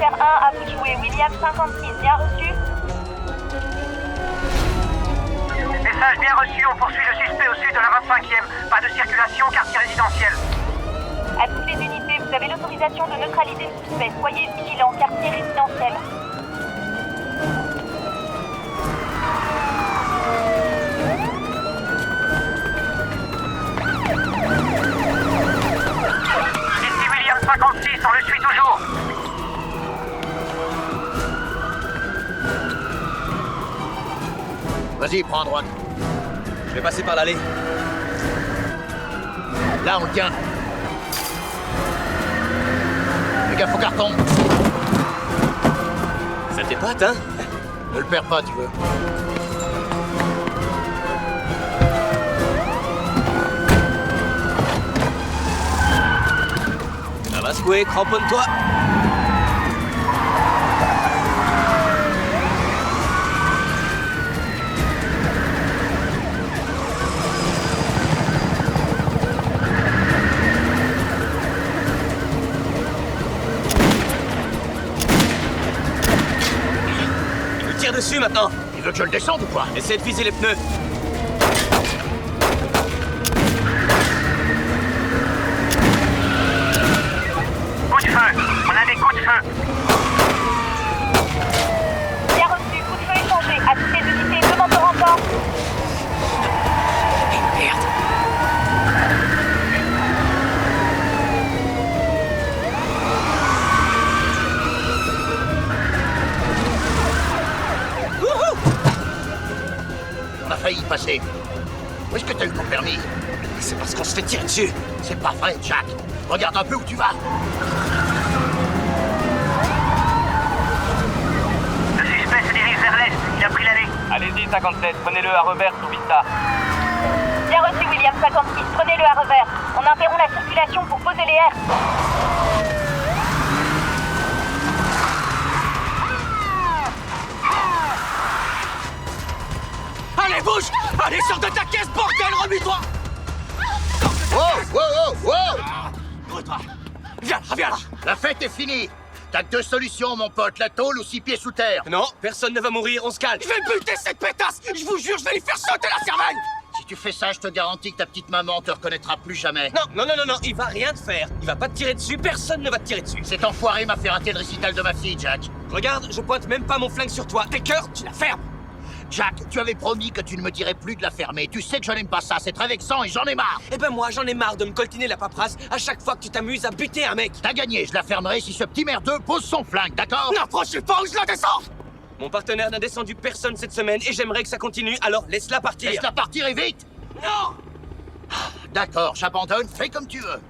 Hélicoptère 1, à vous de jouer. William 56, bien reçu. Message bien reçu, on poursuit le suspect au sud de la 25e. Pas de circulation, quartier résidentiel. À toutes les unités, vous avez l'autorisation de neutraliser le suspect. Soyez vigilants, quartier résidentiel. Ici William 56, on le suit toujours. Vas-y, prends à droite. Je vais passer par l'allée. Là, on le tient. Fais gaffe au carton. Ça t'épate, hein? Ne le perds pas, tu veux. Ça va secouer, cramponne-toi. Il me tire dessus maintenant. Il veut que je le descende ou quoi? Essaie de viser les pneus. Coup de feu, on a des coups de feu. Bien reçu, coup de feu échangé. À toutes les unités, demande de renfort. Merde. On a failli y passer. Où est-ce que t'as eu ton permis? C'est parce qu'on se fait tirer dessus. C'est pas vrai, Jack. Regarde un peu où tu vas. Le suspect se dirige vers l'est, il a pris l'allée. Allez-y, 57, prenez-le à revers sous Vista. Bien reçu, William 56, prenez-le à revers. On interrompt la circulation pour poser les airs. Allez, bouge! Allez, sors de ta caisse, bordel, remue-toi! Wow, wow, wow, wow! Remue-toi! Viens là, viens là! La fête est finie. T'as que deux solutions, mon pote. La tôle ou 6 pieds sous terre. Non, personne ne va mourir, on se calme! Je vais buter cette pétasse! Je vous jure, je vais lui faire sauter la cervelle! Si tu fais ça, je te garantis que ta petite maman te reconnaîtra plus jamais. Non, il va rien te faire. Il va pas te tirer dessus, personne ne va te tirer dessus. Cet enfoiré m'a fait rater le récital de ma fille, Jack. Regarde, je pointe même pas mon flingue sur toi. Tes cœurs, tu la fermes! Jack, tu avais promis que tu ne me dirais plus de la fermer. Tu sais que je n'aime pas ça, c'est très vexant et j'en ai marre. Eh ben moi, j'en ai marre de me coltiner la paperasse à chaque fois que tu t'amuses à buter un mec. T'as gagné, je la fermerai si ce petit merdeux pose son flingue, d'accord? N'approchez pas ou je la descends! Mon partenaire n'a descendu personne cette semaine et j'aimerais que ça continue, alors laisse-la partir. Laisse-la partir et vite. Non! D'accord, j'abandonne, fais comme tu veux.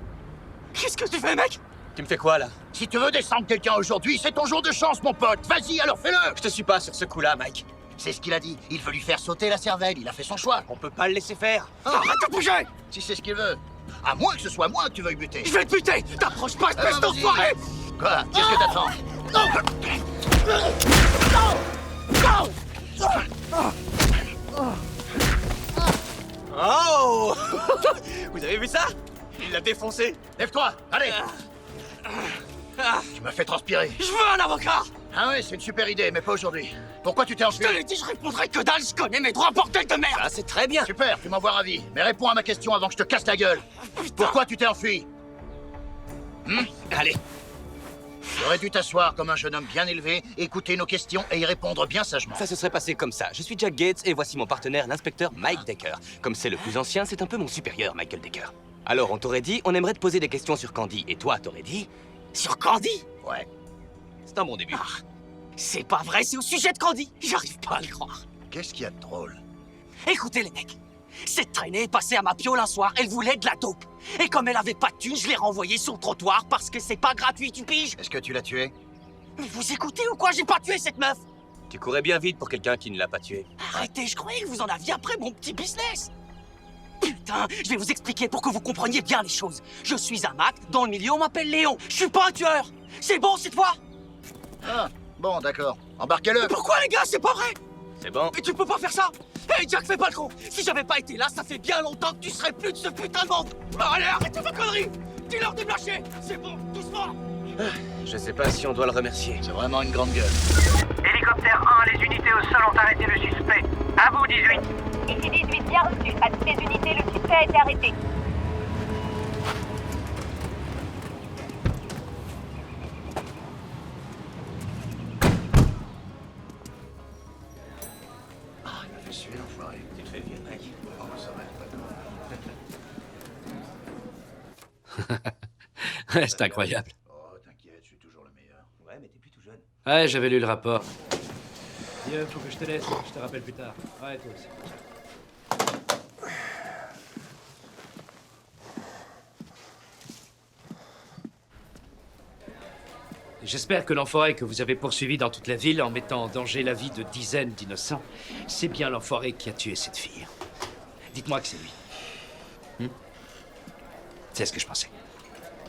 Qu'est-ce que tu fais, mec? Tu me fais quoi, là? Si tu veux descendre quelqu'un aujourd'hui, c'est ton jour de chance, mon pote. Vas-y, alors fais-le. Je te suis pas sur ce coup-là, Mike. C'est ce qu'il a dit. Il veut lui faire sauter la cervelle. Il a fait son choix. On peut pas le laisser faire. Ah. Arrête de bouger! Si c'est ce qu'il veut. À moins que ce soit moi que tu veuilles buter. Je vais te buter! T'approches pas, espèce vas-y. d'enfoiré! Quoi? Qu'est-ce que t'attends? Oh! Vous avez vu ça? Il l'a défoncé. Lève-toi. Allez. Ah, Tu m'as fait transpirer. je veux un avocat! Ah ouais, c'est une super idée, mais pas aujourd'hui. Pourquoi tu t'es Je enfui? te l'ai dit, je répondrai que dalle, je connais mes droits, bordel de merde! Ah, c'est très bien. Super, tu m'envoies ravi. Mais réponds à ma question avant que je te casse la gueule. Putain. Pourquoi tu t'es enfui? Allez. Tu aurais dû t'asseoir comme un jeune homme bien élevé, écouter nos questions et y répondre bien sagement. Ça se serait passé comme ça. Je suis Jack Gates et voici mon partenaire, l'inspecteur Mike Decker. Comme c'est le plus ancien, c'est un peu mon supérieur, Michael Decker. Alors, on t'aurait dit, on aimerait te poser des questions sur Candy. Et toi, t'aurais dit... Sur Candy? Ouais. C'est un bon début. Ah, c'est pas vrai, c'est au sujet de Candy. J'arrive pas à le croire. Qu'est-ce qu'il y a de drôle? Écoutez, les mecs. Cette traînée est passée à ma piole un soir, elle voulait de la taupe. Et comme elle avait pas de thune, je l'ai renvoyée sur le trottoir parce que c'est pas gratuit, tu piges? Est-ce que tu l'as tué? Mais vous écoutez ou quoi? J'ai pas tué cette meuf! Tu courais bien vite pour quelqu'un qui ne l'a pas tué. Arrêtez, je croyais que vous en aviez après mon petit business! Putain, je vais vous expliquer pour que vous compreniez bien les choses. Je suis un Mac, dans le milieu on m'appelle Léon. Je suis pas un tueur! C'est bon, c'est toi? Ah, bon, d'accord. Embarquez-le. Mais pourquoi les gars, c'est pas vrai? C'est bon? Mais tu peux pas faire ça! Hey Jack, fais pas le con! Si j'avais pas été là, ça fait bien longtemps que tu serais plus de ce putain de monde! Allez, arrêtez vos conneries! Dis-leur de me lâcher! C'est bon, doucement! Je sais pas si on doit le remercier. C'est vraiment une grande gueule. Hélicoptère 1, les unités au sol ont arrêté le suspect. À vous, 18. Ici 18, bien reçu. À toutes les unités, le suspect a été arrêté. Ah, il m'a fait suer, l'enfoiré. Tu te fais vieux, mec. Oh, ça va, pas de Ouais, c'est incroyable. Oh, t'inquiète, je suis toujours le meilleur. Ouais, mais t'es plus tout jeune. Ouais, j'avais lu le rapport. Vieux, faut que je te laisse. Je te rappelle plus tard. Ouais, toi aussi. J'espère que l'enfoiré que vous avez poursuivi dans toute la ville en mettant en danger la vie de dizaines d'innocents, c'est bien l'enfoiré qui a tué cette fille. Dites-moi que c'est lui. C'est ce que je pensais.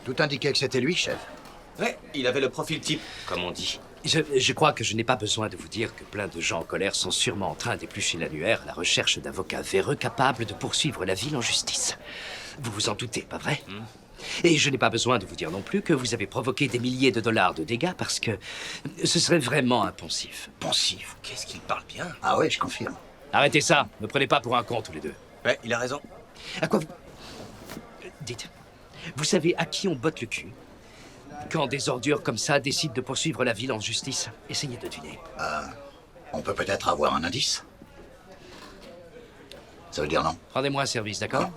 Tout indiquait que c'était lui, chef. Ouais, il avait le profil type, comme on dit. Je crois que je n'ai pas besoin de vous dire que plein de gens en colère sont sûrement en train d'éplucher l'annuaire à la recherche d'avocats véreux capables de poursuivre la ville en justice. Vous vous en doutez, pas vrai? Et je n'ai pas besoin de vous dire non plus que vous avez provoqué des milliers de dollars de dégâts parce que ce serait vraiment impensif. Poncif. Qu'est-ce qu'il parle bien? Ah ouais, je confirme. Arrêtez ça, ne prenez pas pour un con tous les deux. Ouais, il a raison. À quoi vous... Dites, vous savez à qui on botte le cul quand des ordures comme ça décident de poursuivre la ville en justice? Essayez de deviner. On peut peut-être avoir un indice? Ça veut dire non? Rendez-moi un service, d'accord?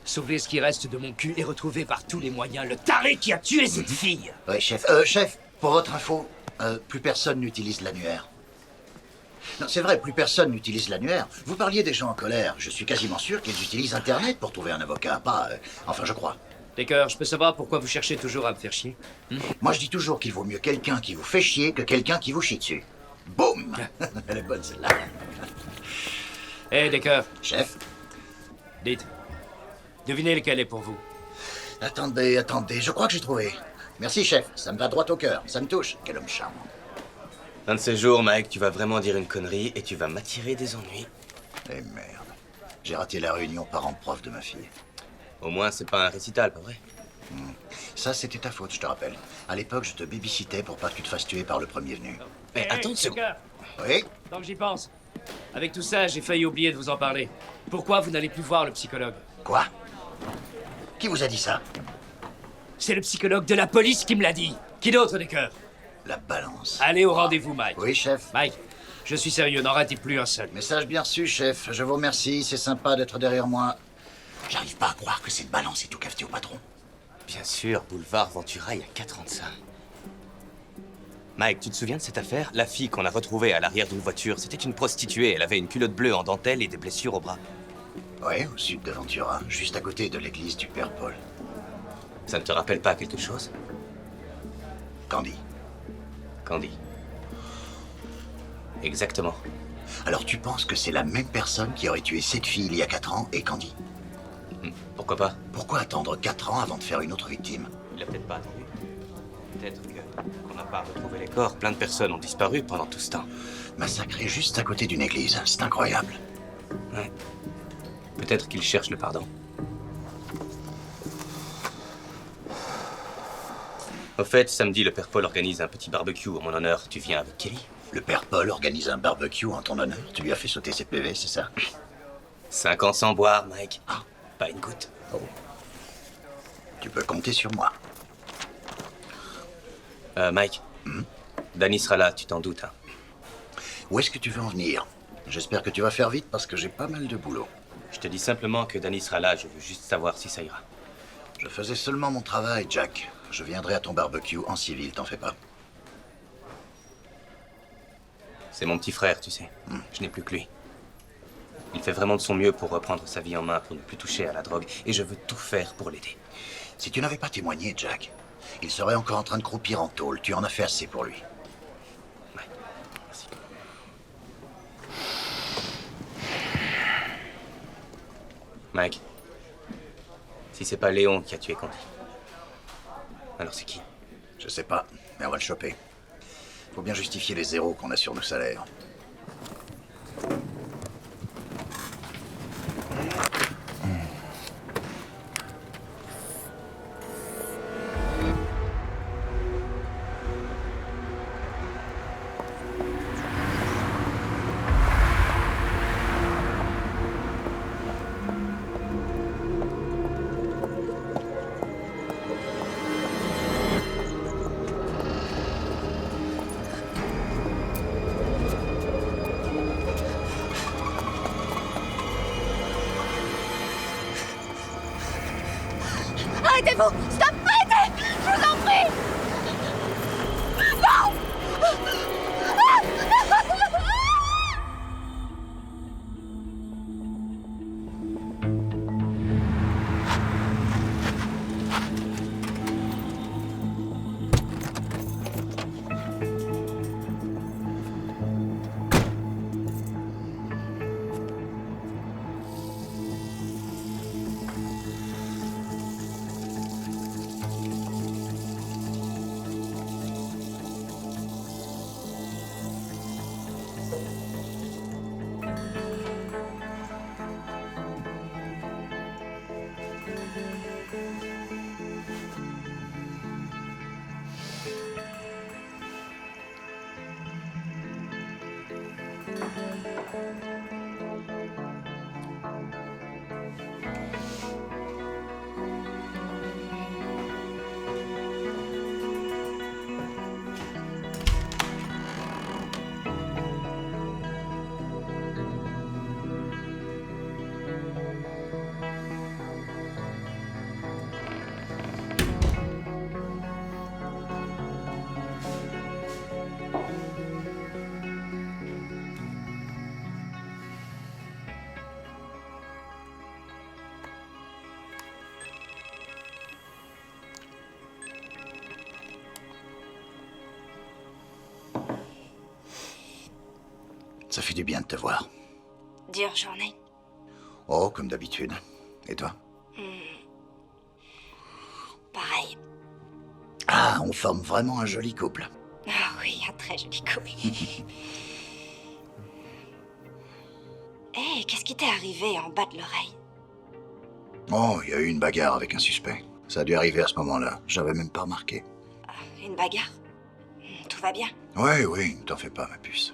Sauvez ce qui reste de mon cul et retrouvez par tous les moyens le taré qui a tué cette fille. Oui, chef. Chef, pour votre info, plus personne n'utilise l'annuaire. Non, c'est vrai, plus personne n'utilise l'annuaire. Vous parliez des gens en colère. Je suis quasiment sûr qu'ils utilisent Internet pour trouver un avocat. Pas... enfin, je crois. D'accord, je peux savoir pourquoi vous cherchez toujours à me faire chier? Moi, je dis toujours qu'il vaut mieux quelqu'un qui vous fait chier que quelqu'un qui vous chie dessus. Boum. Elle est bonne, celle-là. Hé, Decker, Chef, dites. Devinez lequel est pour vous. attendez, je crois que j'ai trouvé. Merci, chef. Ça me va droit au cœur. Ça me touche. Quel homme charmant. Un de ces jours, Mike, tu vas vraiment dire une connerie et tu vas m'attirer des ennuis. Eh merde. J'ai raté la réunion parents-prof de ma fille. Au moins, c'est pas un récital, pas vrai? Ça, c'était ta faute, je te rappelle. À l'époque, je te babysitais pour pas que tu te fasses tuer par le premier venu. Mais attends une seconde. Decker, Oui? tant que j'y pense. Avec tout ça, j'ai failli oublier de vous en parler. Pourquoi vous n'allez plus voir le psychologue? Quoi? Qui vous a dit ça? C'est le psychologue de la police qui me l'a dit. Qui d'autre, Decker? La balance. Allez au rendez-vous, Mike. Oui, chef. Mike, je suis sérieux, n'en ratez plus un seul. Message bien reçu, chef. Je vous remercie. C'est sympa d'être derrière moi. J'arrive pas à croire que cette balance est tout cafeté au patron. Bien sûr, boulevard Ventura, il y a 4 ans de ça. Mike, tu te souviens de cette affaire? La fille qu'on a retrouvée à l'arrière d'une voiture, c'était une prostituée. Elle avait une culotte bleue en dentelle et des blessures au bras. Oui, au sud de Ventura, juste à côté de l'église du Père Paul. Ça ne te rappelle pas quelque chose? Candy. Candy. Exactement. Alors tu penses que c'est la même personne qui aurait tué cette fille il y a 4 ans et Candy? Pourquoi pas? Pourquoi attendre 4 ans avant de faire une autre victime? Il a peut-être pas attendu. Peut-être qu'on n'a pas retrouvé les corps. Plein de personnes ont disparu pendant tout ce temps. Massacré juste à côté d'une église, c'est incroyable. Ouais. Peut-être qu'il cherche le pardon. Au fait, samedi, le Père Paul organise un petit barbecue en mon honneur. Tu viens avec Kelly? Le Père Paul organise un barbecue en ton honneur. Tu lui as fait sauter ses PV, c'est ça? 5 ans sans boire, Mike. Ah, pas une goutte. Oh. Tu peux compter sur moi. Mike, Danny sera là, tu t'en doutes, hein? Où est-ce que tu veux en venir? J'espère que tu vas faire vite parce que j'ai pas mal de boulot. Je te dis simplement que Danny sera là, je veux juste savoir si ça ira. Je faisais seulement mon travail, Jack. Je viendrai à ton barbecue en civil, t'en fais pas. C'est mon petit frère, tu sais. Je n'ai plus que lui. Il fait vraiment de son mieux pour reprendre sa vie en main, pour ne plus toucher à la drogue, et je veux tout faire pour l'aider. Si tu n'avais pas témoigné, Jack, il serait encore en train de croupir en tôle. Tu en as fait assez pour lui. Ouais, merci. Mike, si c'est pas Léon qui a tué Candy, alors c'est qui? Je sais pas, mais on va le choper. Faut bien justifier les zéros qu'on a sur nos salaires. Arrêtez-vous! Stop! Arrêtez! Je vous en prie! Non! Ça fait du bien de te voir. Dure journée. Oh, comme d'habitude. Et toi? Pareil. Ah, on forme vraiment un joli couple. Ah oui, un très joli couple. Hé, qu'est-ce qui t'est arrivé en bas de l'oreille? Oh, il y a eu une bagarre avec un suspect. Ça a dû arriver à ce moment-là. J'avais même pas remarqué. Une bagarre? Tout va bien? Oui, oui, ne t'en fais pas, ma puce.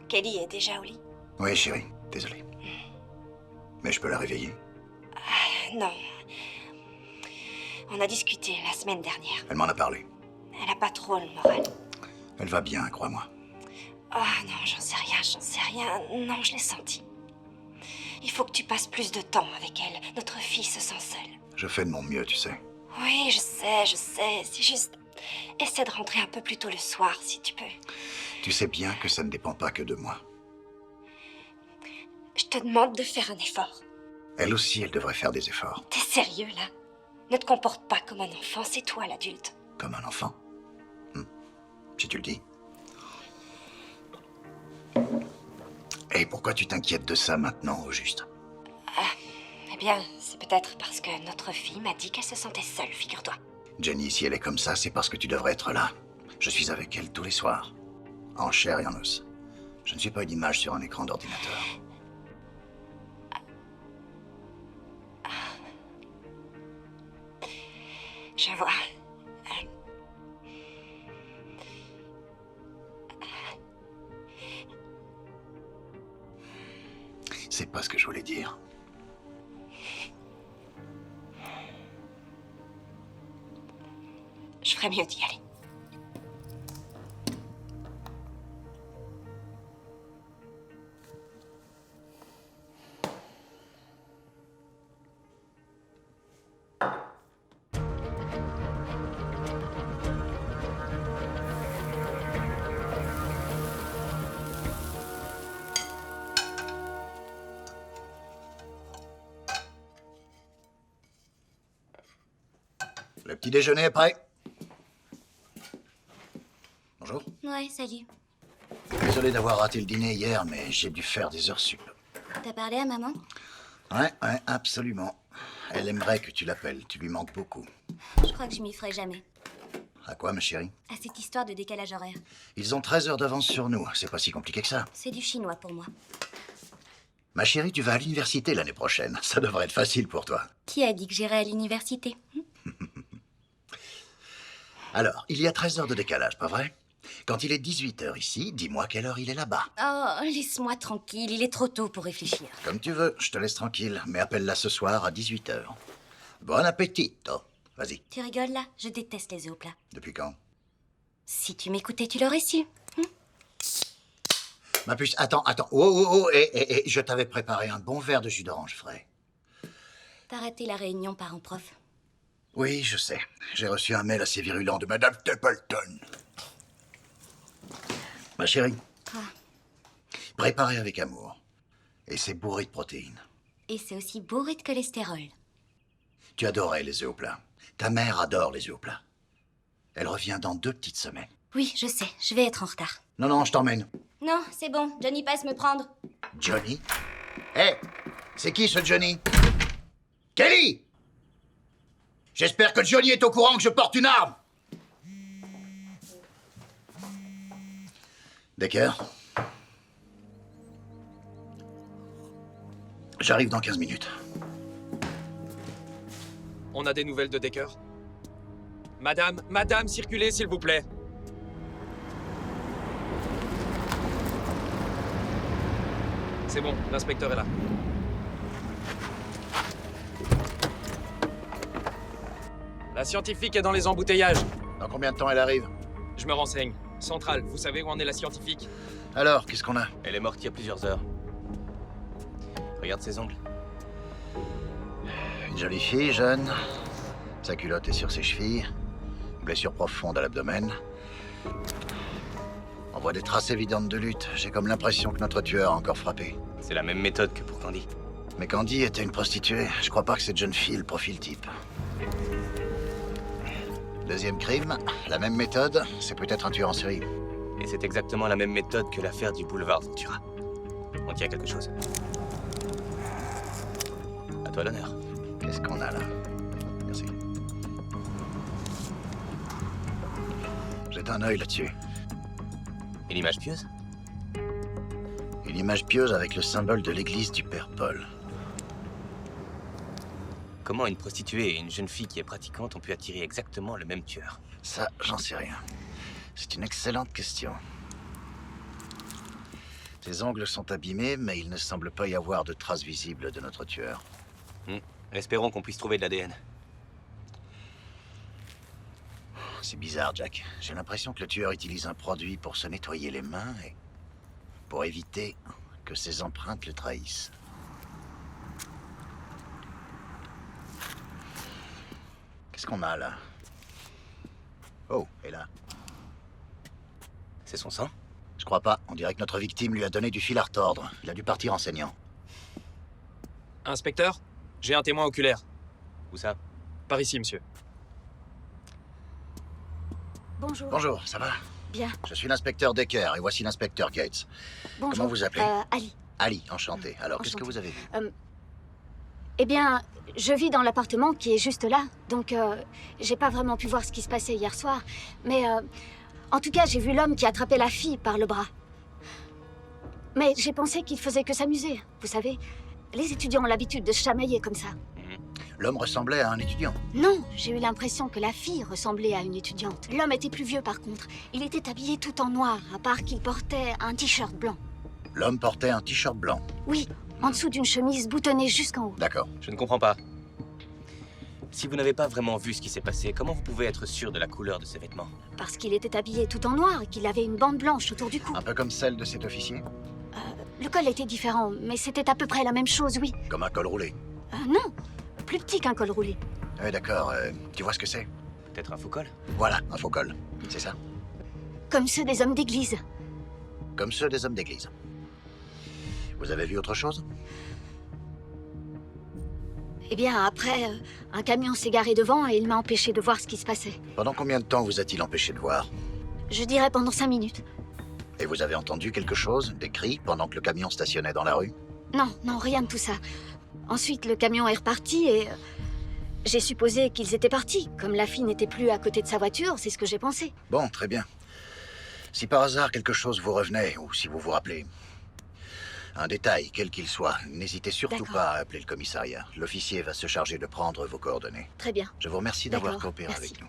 Kelly est déjà au lit? Oui, chérie, désolé. Mais je peux la réveiller? Non. On a discuté la semaine dernière. Elle m'en a parlé. Elle a pas trop le moral. Elle va bien, crois-moi. Ah non, j'en sais rien. Non, je l'ai senti. Il faut que tu passes plus de temps avec elle. Notre fille se sent seule. Je fais de mon mieux, tu sais. Oui, je sais. C'est juste... Essaie de rentrer un peu plus tôt le soir, si tu peux. Tu sais bien que ça ne dépend pas que de moi. Je te demande de faire un effort. Elle aussi, elle devrait faire des efforts. T'es sérieux, là? Ne te comporte pas comme un enfant, c'est toi l'adulte. Comme un enfant. Si tu le dis. Et pourquoi tu t'inquiètes de ça maintenant, au juste? Eh bien, c'est peut-être parce que notre fille m'a dit qu'elle se sentait seule, figure-toi. Jenny, si elle est comme ça, c'est parce que tu devrais être là. Je suis avec elle tous les soirs. En chair et en os. Je ne suis pas une image sur un écran d'ordinateur. Je vois. C'est pas ce que je voulais dire. Je ferais mieux d'y aller. Le petit déjeuner est prêt. Bonjour. Ouais, salut. Désolé d'avoir raté le dîner hier, mais j'ai dû faire des heures sup. T'as parlé à maman? Ouais, absolument. Elle aimerait que tu l'appelles. Tu lui manques beaucoup. Je crois que je m'y ferai jamais. À quoi, ma chérie? À cette histoire de décalage horaire. Ils ont 13 heures d'avance sur nous. C'est pas si compliqué que ça. C'est du chinois pour moi. Ma chérie, tu vas à l'université l'année prochaine. Ça devrait être facile pour toi. Qui a dit que j'irais à l'université? Alors, il y a 13 heures de décalage, pas vrai? Quand il est 18 heures ici, dis-moi quelle heure il est là-bas. Oh, laisse-moi tranquille, il est trop tôt pour réfléchir. Comme tu veux, je te laisse tranquille, mais appelle-la ce soir à 18 heures. Bon appétit, oh. Vas-y. Tu rigoles là? Je déteste les œufs au plat. Depuis quand? Si tu m'écoutais, tu l'aurais su. Ma puce, attends. Oh, je t'avais préparé un bon verre de jus d'orange frais. T'as raté la réunion parents-prof. Oui, je sais. J'ai reçu un mail assez virulent de Madame Stapleton. Ma chérie, préparez avec amour. Et c'est bourré de protéines. Et c'est aussi bourré de cholestérol. Tu adorais les œufs au plat. Ta mère adore les œufs au plat. Elle revient dans 2 petites semaines. Oui, je sais, je vais être en retard. Non, non, je t'emmène. Non, c'est bon, Johnny passe me prendre. Johnny? Hé, c'est qui ce Johnny? Kelly! J'espère que Johnny est au courant que je porte une arme. Decker? J'arrive dans 15 minutes. On a des nouvelles de Decker? Madame, circulez, s'il vous plaît. C'est bon, l'inspecteur est là. La scientifique est dans les embouteillages. Dans combien de temps elle arrive? Je me renseigne. Centrale, vous savez où en est la scientifique? Alors, qu'est-ce qu'on a? Elle est morte il y a plusieurs heures. Regarde ses ongles. Une jolie fille, jeune. Sa culotte est sur ses chevilles. Blessure profonde à l'abdomen. On voit des traces évidentes de lutte. J'ai comme l'impression que notre tueur a encore frappé. C'est la même méthode que pour Candy. Mais Candy était une prostituée. Je crois pas que cette jeune fille ait le profil type. Deuxième crime, la même méthode, c'est peut-être un tueur en série. Et c'est exactement la même méthode que l'affaire du boulevard Ventura. On tient quelque chose. À toi l'honneur. Qu'est-ce qu'on a là? Merci. Jette un œil là-dessus. Une image pieuse? Une image pieuse avec le symbole de l'église du Père Paul. Comment une prostituée et une jeune fille qui est pratiquante ont pu attirer exactement le même tueur? Ça, j'en sais rien. C'est une excellente question. Ses ongles sont abîmés, mais il ne semble pas y avoir de traces visibles de notre tueur. Espérons qu'on puisse trouver de l'ADN. C'est bizarre, Jack. J'ai l'impression que le tueur utilise un produit pour se nettoyer les mains et pour éviter que ses empreintes le trahissent. Qu'est-ce qu'on a là? Oh, et là? C'est son sang? Je crois pas. On dirait que notre victime lui a donné du fil à retordre. Il a dû partir en saignant. Inspecteur, j'ai un témoin oculaire. Où ça? Par ici, monsieur. Bonjour. Bonjour, ça va? Bien. Je suis l'inspecteur Decker et voici l'inspecteur Gates. Bonjour. Comment vous appelez? Ali. Ali, enchanté. Alors, qu'est-ce que Enchantée. vous avez vu? Eh bien, je vis dans l'appartement qui est juste là, donc j'ai pas vraiment pu voir ce qui se passait hier soir. Mais en tout cas, j'ai vu l'homme qui attrapait la fille par le bras. Mais j'ai pensé qu'il faisait que s'amuser. Vous savez, les étudiants ont l'habitude de se chamailler comme ça. L'homme ressemblait à un étudiant. Non, j'ai eu l'impression que la fille ressemblait à une étudiante. L'homme était plus vieux par contre. Il était habillé tout en noir, à part qu'il portait un t-shirt blanc. L'homme portait un t-shirt blanc. Oui, en dessous d'une chemise boutonnée jusqu'en haut. D'accord. Je ne comprends pas. Si vous n'avez pas vraiment vu ce qui s'est passé, comment vous pouvez être sûr de la couleur de ses vêtements? Parce qu'il était habillé tout en noir et qu'il avait une bande blanche autour du cou. Un peu comme celle de cet officier? Le col était différent, mais c'était à peu près la même chose, oui. Comme un col roulé. Non, plus petit qu'un col roulé. Oui, d'accord. Tu vois ce que c'est? Peut-être un faux col? Voilà, un faux col. C'est ça? Comme ceux des hommes d'église. Comme ceux des hommes d'église. Vous avez vu autre chose? Eh bien, après, un camion s'est garé devant et il m'a empêché de voir ce qui se passait. Pendant combien de temps vous a-t-il empêché de voir? Je dirais pendant 5 minutes. Et vous avez entendu quelque chose? Des cris pendant que le camion stationnait dans la rue? Non, non, rien de tout ça. Ensuite, le camion est reparti et... j'ai supposé qu'ils étaient partis. Comme la fille n'était plus à côté de sa voiture, c'est ce que j'ai pensé. Bon, très bien. Si par hasard quelque chose vous revenait, ou si vous vous rappelez, un détail, quel qu'il soit, n'hésitez surtout D'accord. pas à appeler le commissariat. L'officier va se charger de prendre vos coordonnées. Très bien. Je vous remercie d'avoir D'accord, coopéré merci. avec nous.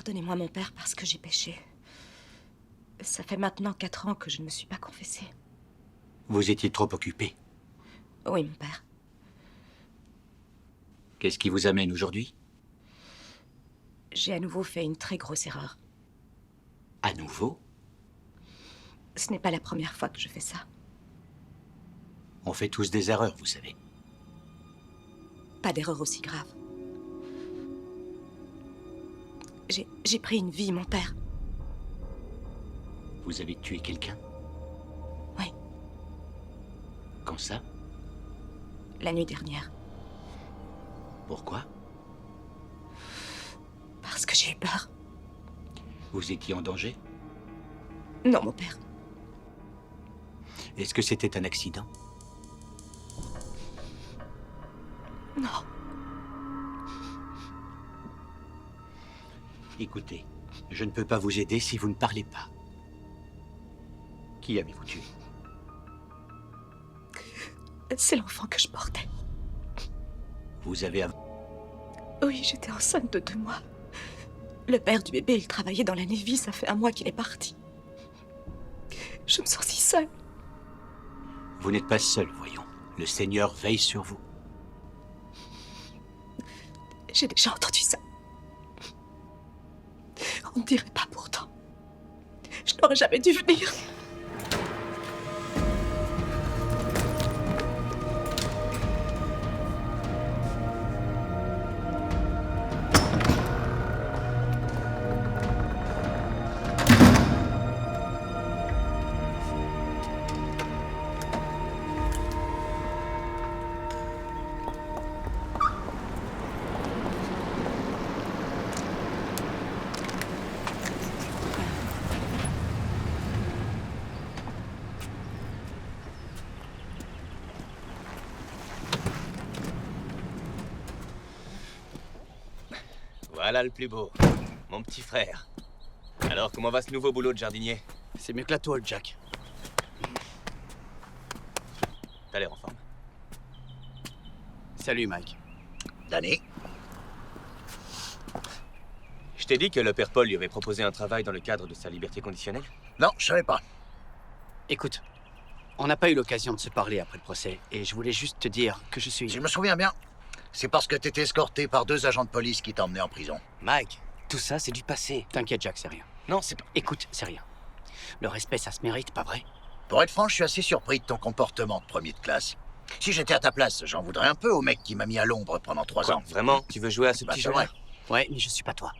Pardonnez-moi, mon père, parce que j'ai péché. Ça fait maintenant 4 ans que je ne me suis pas confessée. Vous étiez trop occupé. Oui, mon père. Qu'est-ce qui vous amène aujourd'hui? J'ai à nouveau fait une très grosse erreur. À nouveau? Ce n'est pas la première fois que je fais ça. On fait tous des erreurs, vous savez. Pas d'erreur aussi grave. J'ai pris une vie, mon père. Vous avez tué quelqu'un? Oui. Quand ça? La nuit dernière. Pourquoi? Parce que j'ai eu peur. Vous étiez en danger? Non, mon père. Est-ce que c'était un accident? Non. Écoutez, je ne peux pas vous aider si vous ne parlez pas. Qui avez-vous tué? C'est l'enfant que je portais. Vous avez... Oui, j'étais enceinte de 2 mois. Le père du bébé, il travaillait dans la Navy, ça fait 1 mois qu'il est parti. Je me sens si seule. Vous n'êtes pas seul, voyons. Le Seigneur veille sur vous. J'ai déjà entendu ça. On ne dirait pas pourtant. Je n'aurais jamais dû venir. Voilà le plus beau. Mon petit frère. Alors, comment va ce nouveau boulot de jardinier? C'est mieux que la tôle, Jack. T'as l'air en forme. Salut, Mike. Danny? Je t'ai dit que le père Paul lui avait proposé un travail dans le cadre de sa liberté conditionnelle? Non, je savais pas. Écoute, on n'a pas eu l'occasion de se parler après le procès, et je voulais juste te dire que je suis... Si je me souviens bien, c'est parce que t'étais escorté par 2 agents de police qui t'emmenaient en prison. Mike, tout ça, c'est du passé. T'inquiète, Jack, c'est rien. Non, c'est pas... Écoute, c'est rien. Le respect, ça se mérite, pas vrai? Pour être franc, je suis assez surpris de ton comportement de premier de classe. Si j'étais à ta place, j'en voudrais un peu au mec qui m'a mis à l'ombre pendant 3 ans. Vraiment? Tu veux jouer à ce Bah, petit c'est jeu? vrai. Ouais, mais je suis pas toi.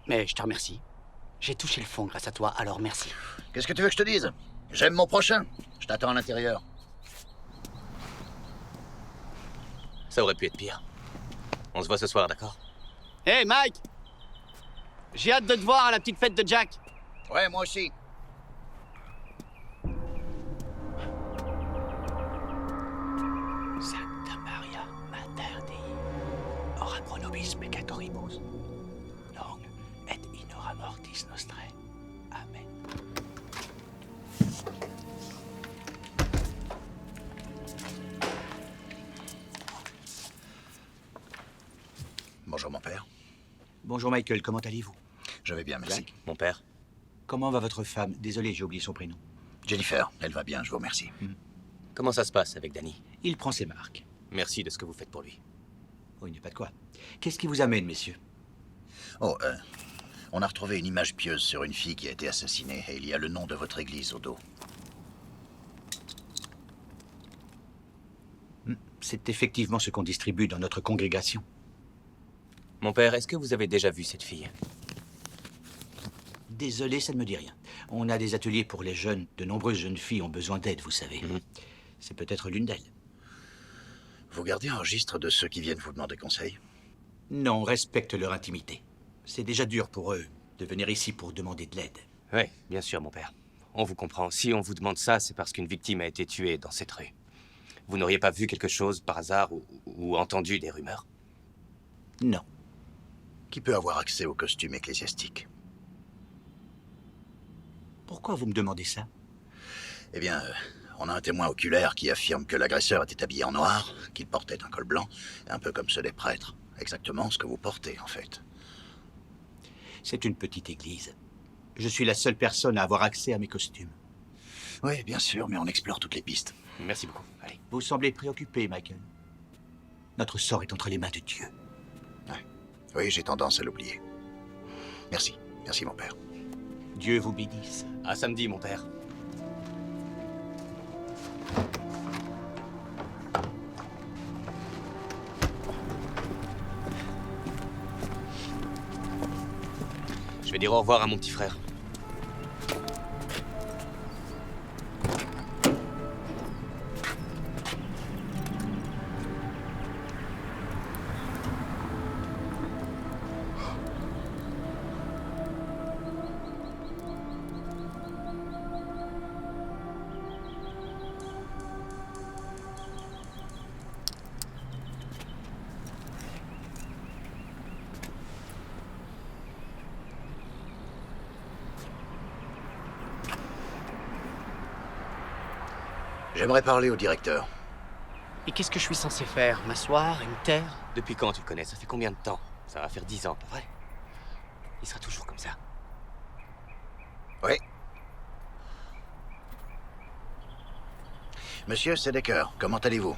Mais je te remercie. J'ai touché le fond grâce à toi, alors merci. Qu'est-ce que tu veux que je te dise? J'aime mon prochain. Je t'attends à l'intérieur. Ça aurait pu être pire. On se voit ce soir, d'accord? Hey, Mike! J'ai hâte de te voir à la petite fête de Jack. Ouais, moi aussi. Sancta Maria, Mater Dei, ora pro nobis peccatoribus, nunc et in hora mortis nostrae. Amen. Bonjour, mon père. Bonjour Michael, comment allez-vous? Je vais bien, merci. Jack? Mon père. Comment va votre femme? Désolé, j'ai oublié son prénom. Jennifer, elle va bien, je vous remercie. Comment ça se passe avec Danny? Il prend ses marques. Merci de ce que vous faites pour lui. Oh, il n'y a pas de quoi. Qu'est-ce qui vous amène, messieurs? Oh, on a retrouvé une image pieuse sur une fille qui a été assassinée et il y a le nom de votre église au dos. C'est effectivement ce qu'on distribue dans notre congrégation. Mon père, est-ce que vous avez déjà vu cette fille? Désolé, ça ne me dit rien. On a des ateliers pour les jeunes. De nombreuses jeunes filles ont besoin d'aide, vous savez. C'est peut-être l'une d'elles. Vous gardez un registre de ceux qui viennent vous demander conseil? Non, on respecte leur intimité. C'est déjà dur pour eux de venir ici pour demander de l'aide. Oui, bien sûr, mon père. On vous comprend. Si on vous demande ça, c'est parce qu'une victime a été tuée dans cette rue. Vous n'auriez pas vu quelque chose par hasard ou entendu des rumeurs? Non. Qui peut avoir accès au costume ecclésiastique? Pourquoi vous me demandez ça? Eh bien, on a un témoin oculaire qui affirme que l'agresseur était habillé en noir, qu'il portait un col blanc, un peu comme ceux des prêtres. Exactement ce que vous portez, en fait. C'est une petite église. Je suis la seule personne à avoir accès à mes costumes. Oui, bien sûr, mais on explore toutes les pistes. Merci beaucoup. Allez. Vous semblez préoccupé, Michael. Notre sort est entre les mains de Dieu. Ouais. Oui, j'ai tendance à l'oublier. Merci. Merci, mon père. Dieu vous bénisse. À samedi, mon père. Je vais dire au revoir à mon petit frère. J'aimerais parler au directeur. Et qu'est-ce que je suis censé faire? M'asseoir et me taire? Depuis quand tu le connais? Ça fait combien de temps? Ça va faire 10 ans, pas vrai? Il sera toujours comme ça. Oui. Monsieur Sedeker, comment allez-vous?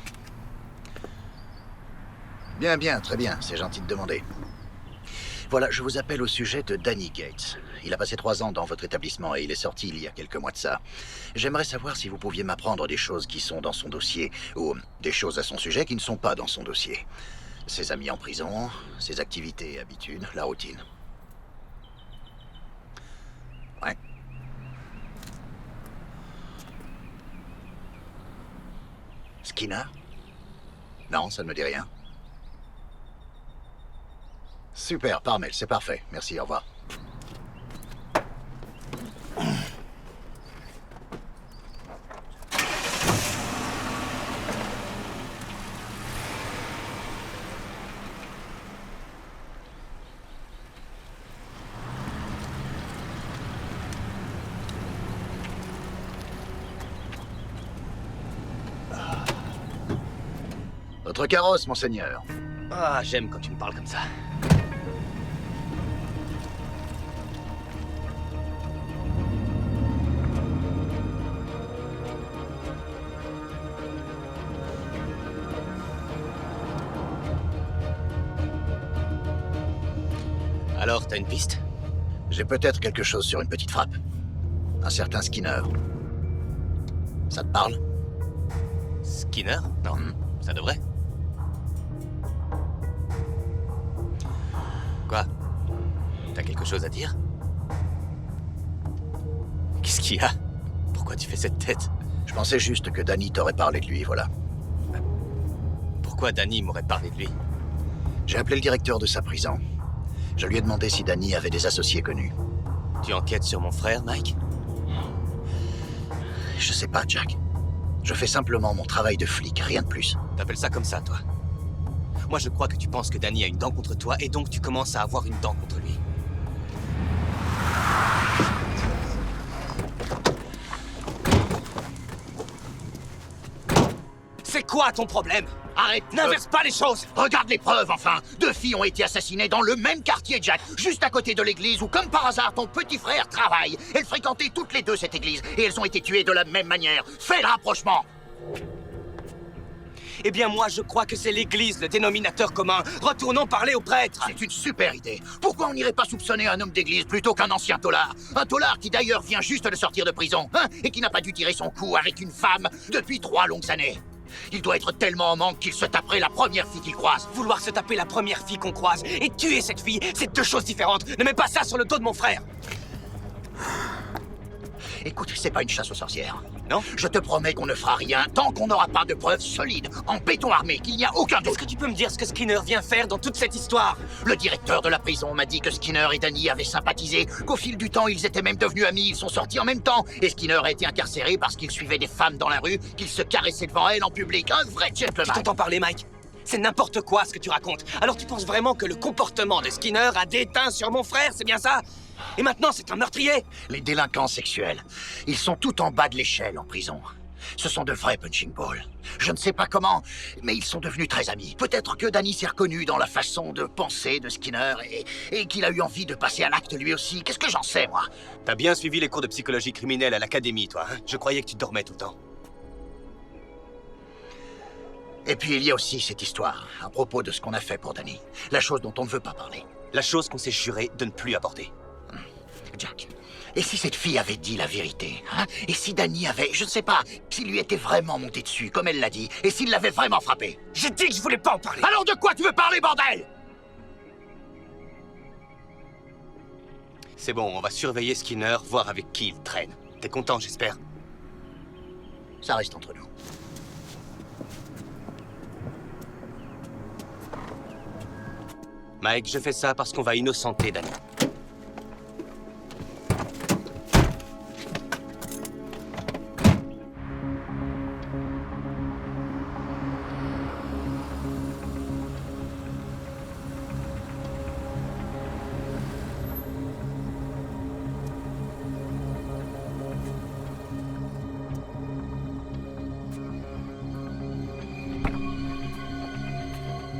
Bien, bien, très bien. C'est gentil de demander. Voilà, je vous appelle au sujet de Danny Gates. Il a passé 3 ans dans votre établissement et il est sorti il y a quelques mois de ça. J'aimerais savoir si vous pouviez m'apprendre des choses qui sont dans son dossier, ou des choses à son sujet qui ne sont pas dans son dossier. Ses amis en prison, ses activités et habitudes, la routine. Ouais. Skinner? Non, ça ne me dit rien. Super, par mail, c'est parfait. Merci, au revoir. Votre carrosse, monseigneur. Ah, j'aime quand tu me parles comme ça. Alors, t'as une piste? J'ai peut-être quelque chose sur une petite frappe. Un certain Skinner. Ça te parle? Skinner? Non, ça devrait. Quoi? T'as quelque chose à dire? Qu'est-ce qu'il y a? Pourquoi tu fais cette tête? Je pensais juste que Danny t'aurait parlé de lui, voilà. Pourquoi Danny m'aurait parlé de lui? J'ai appelé le directeur de sa prison. Je lui ai demandé si Danny avait des associés connus. Tu enquêtes sur mon frère, Mike? Je sais pas, Jack. Je fais simplement mon travail de flic, rien de plus. T'appelles ça comme ça, toi? Moi, je crois que tu penses que Danny a une dent contre toi, et donc tu commences à avoir une dent contre lui. C'est quoi ton problème? Arrête! N'inverse pas les choses! Regarde les preuves, enfin! 2 filles ont été assassinées dans le même quartier, Jack, juste à côté de l'église où, comme par hasard, ton petit frère travaille. Elles fréquentaient toutes les 2 cette église, et elles ont été tuées de la même manière. Fais le rapprochement! Eh bien, moi, je crois que c'est l'église, le dénominateur commun. Retournons parler au prêtre! C'est une super idée. Pourquoi on n'irait pas soupçonner un homme d'église plutôt qu'un ancien tôlard? Un tôlard qui d'ailleurs vient juste de sortir de prison, hein, et qui n'a pas dû tirer son coup avec une femme depuis 3 longues années. Il doit être tellement en manque qu'il se taperait la première fille qu'il croise. Vouloir se taper la première fille qu'on croise et tuer cette fille, c'est 2 choses différentes. Ne mets pas ça sur le dos de mon frère. Écoute, c'est pas une chasse aux sorcières. Non? Je te promets qu'on ne fera rien tant qu'on n'aura pas de preuves solides, en béton armé, qu'il n'y a aucun doute. Est-ce que tu peux me dire ce que Skinner vient faire dans toute cette histoire? Le directeur de la prison m'a dit que Skinner et Danny avaient sympathisé, qu'au fil du temps, ils étaient même devenus amis, ils sont sortis en même temps. Et Skinner a été incarcéré parce qu'il suivait des femmes dans la rue, qu'il se caressait devant elles en public. Un vrai gentleman. Tu t'entends parler, Mike? C'est n'importe quoi ce que tu racontes. Alors tu penses vraiment que le comportement de Skinner a déteint sur mon frère, c'est bien ça? Et maintenant, c'est un meurtrier? Les délinquants sexuels, ils sont tout en bas de l'échelle en prison. Ce sont de vrais punching balls. Je ne sais pas comment, mais ils sont devenus très amis. Peut-être que Danny s'est reconnu dans la façon de penser de Skinner et qu'il a eu envie de passer à l'acte lui aussi. Qu'est-ce que j'en sais, moi? T'as bien suivi les cours de psychologie criminelle à l'académie, toi, hein? Je croyais que tu dormais tout le temps. Et puis il y a aussi cette histoire, à propos de ce qu'on a fait pour Danny. La chose dont on ne veut pas parler. La chose qu'on s'est juré de ne plus aborder. Jack, et si cette fille avait dit la vérité, hein? Et si Danny avait, je ne sais pas, s'il lui était vraiment monté dessus, comme elle l'a dit, et s'il l'avait vraiment frappé? J'ai dit que je voulais pas en parler. Alors de quoi tu veux parler, bordel? C'est bon, on va surveiller Skinner, voir avec qui il traîne. T'es content, j'espère? Ça reste entre nous. Mike, je fais ça parce qu'on va innocenter Danny.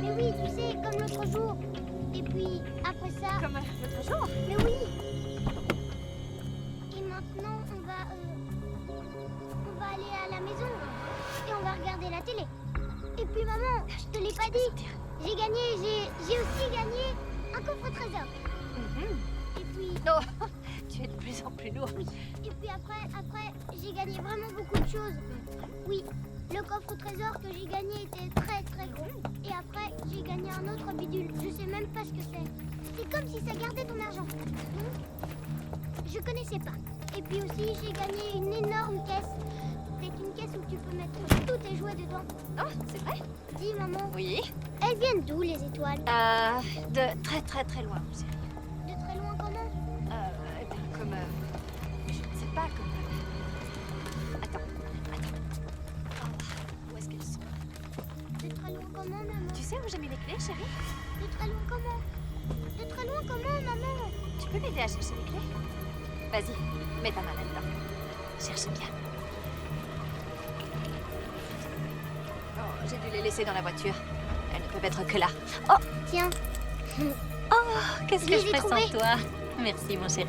Mais oui, tu sais, comme l'autre jour. Et puis, après ça... Comme l'autre jour? Mais oui. Et maintenant, on va aller à la maison. Et on va regarder la télé. Et puis, maman, je te l'ai pas dit. J'ai gagné, j'ai aussi gagné un coffre trésor. Et puis... Non, tu es de plus en plus lourd. Oui. Et puis après, j'ai gagné vraiment beaucoup de choses. Oui, le coffre trésor que j'ai gagné était très très gros. Et après, j'ai gagné un autre bidule. Je sais même pas ce que c'est. C'est comme si ça gardait ton argent. Donc, je connaissais pas. Et puis aussi, j'ai gagné une énorme caisse. C'est une caisse où tu peux mettre tous tes jouets dedans. Oh, c'est vrai? Dis, maman. Oui. Elles viennent d'où, les étoiles? De très très très loin, mon chéri. De très loin comment? Eh bien, comme... je ne sais pas, comme... Attends. Oh, où est-ce qu'elles sont? De très loin comment, maman? Tu sais où j'ai mis les clés, chérie? De très loin comment? De très loin comment, maman? Tu peux m'aider à chercher les clés? Vas-y, mets ta main là-dedans. Cherche bien. Oh, j'ai dû les laisser dans la voiture. Elles ne peuvent être que là. Oh, Tiens. oh, qu'est-ce que Je je les ai fais sans trouvées. toi? Merci, mon chéri.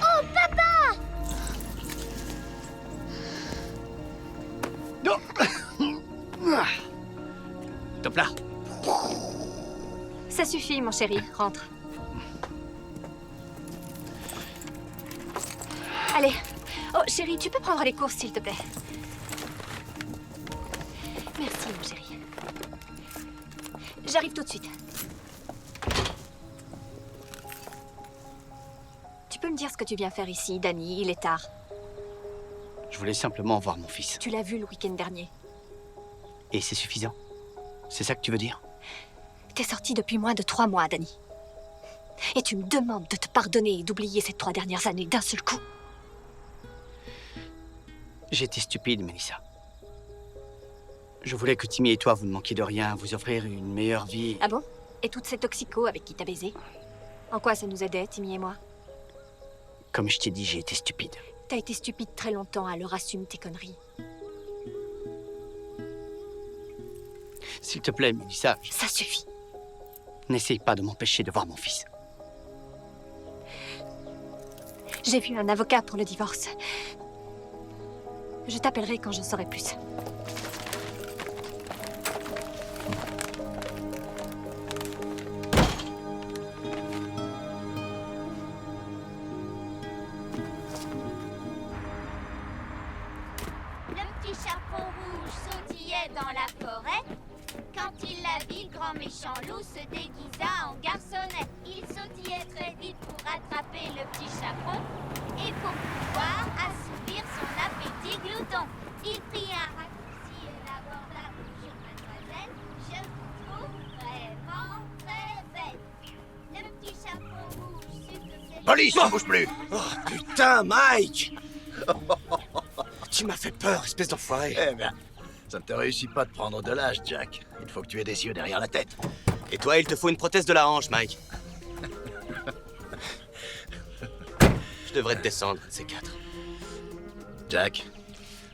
Oh, papa! Top là. Ça suffit, mon chéri. Rentre. Allez. Oh, chéri, tu peux prendre les courses, s'il te plaît. Merci, mon chéri. J'arrive tout de suite. Tu peux me dire ce que tu viens faire ici, Danny? Il est tard. Je voulais simplement voir mon fils. Tu l'as vu le week-end dernier. Et c'est suffisant? C'est ça que tu veux dire? T'es sorti depuis moins de 3 mois, Danny. Et tu me demandes de te pardonner et d'oublier ces 3 dernières années d'un seul coup. J'étais stupide, Melissa. Je voulais que Timmy et toi, vous ne manquiez de rien, vous offrir une meilleure vie. Ah bon? Et toutes ces toxicos avec qui t'as baisé? En quoi ça nous aidait, Timmy et moi? Comme je t'ai dit, j'ai été stupide. T'as été stupide très longtemps, alors assume tes conneries. S'il te plaît, Melissa, Ça suffit. n'essaye pas de m'empêcher de voir mon fils. J'ai vu un avocat pour le divorce. Je t'appellerai quand je saurai plus. Le petit chaperon rouge sautillait dans la forêt. Quand il la vit, le grand méchant loup se déguisa en garçonnet. Il sautillait très vite pour rattraper le petit chaperon et pour pouvoir assouvir son appétit glouton. Il prit un raccourci et l'aborda. Bonjour mademoiselle, je vous trouve vraiment très belle. Le petit chaperon rouge sut que c'est... Police, ne bouge plus! Oh, putain, Mike! Tu m'as fait peur, espèce d'enfoiré. Eh bien, ça ne te réussit pas de prendre de l'âge, Jack. Il faut que tu aies des yeux derrière la tête. Et toi, il te faut une prothèse de la hanche, Mike. Je devrais te descendre, ces quatre. Jack,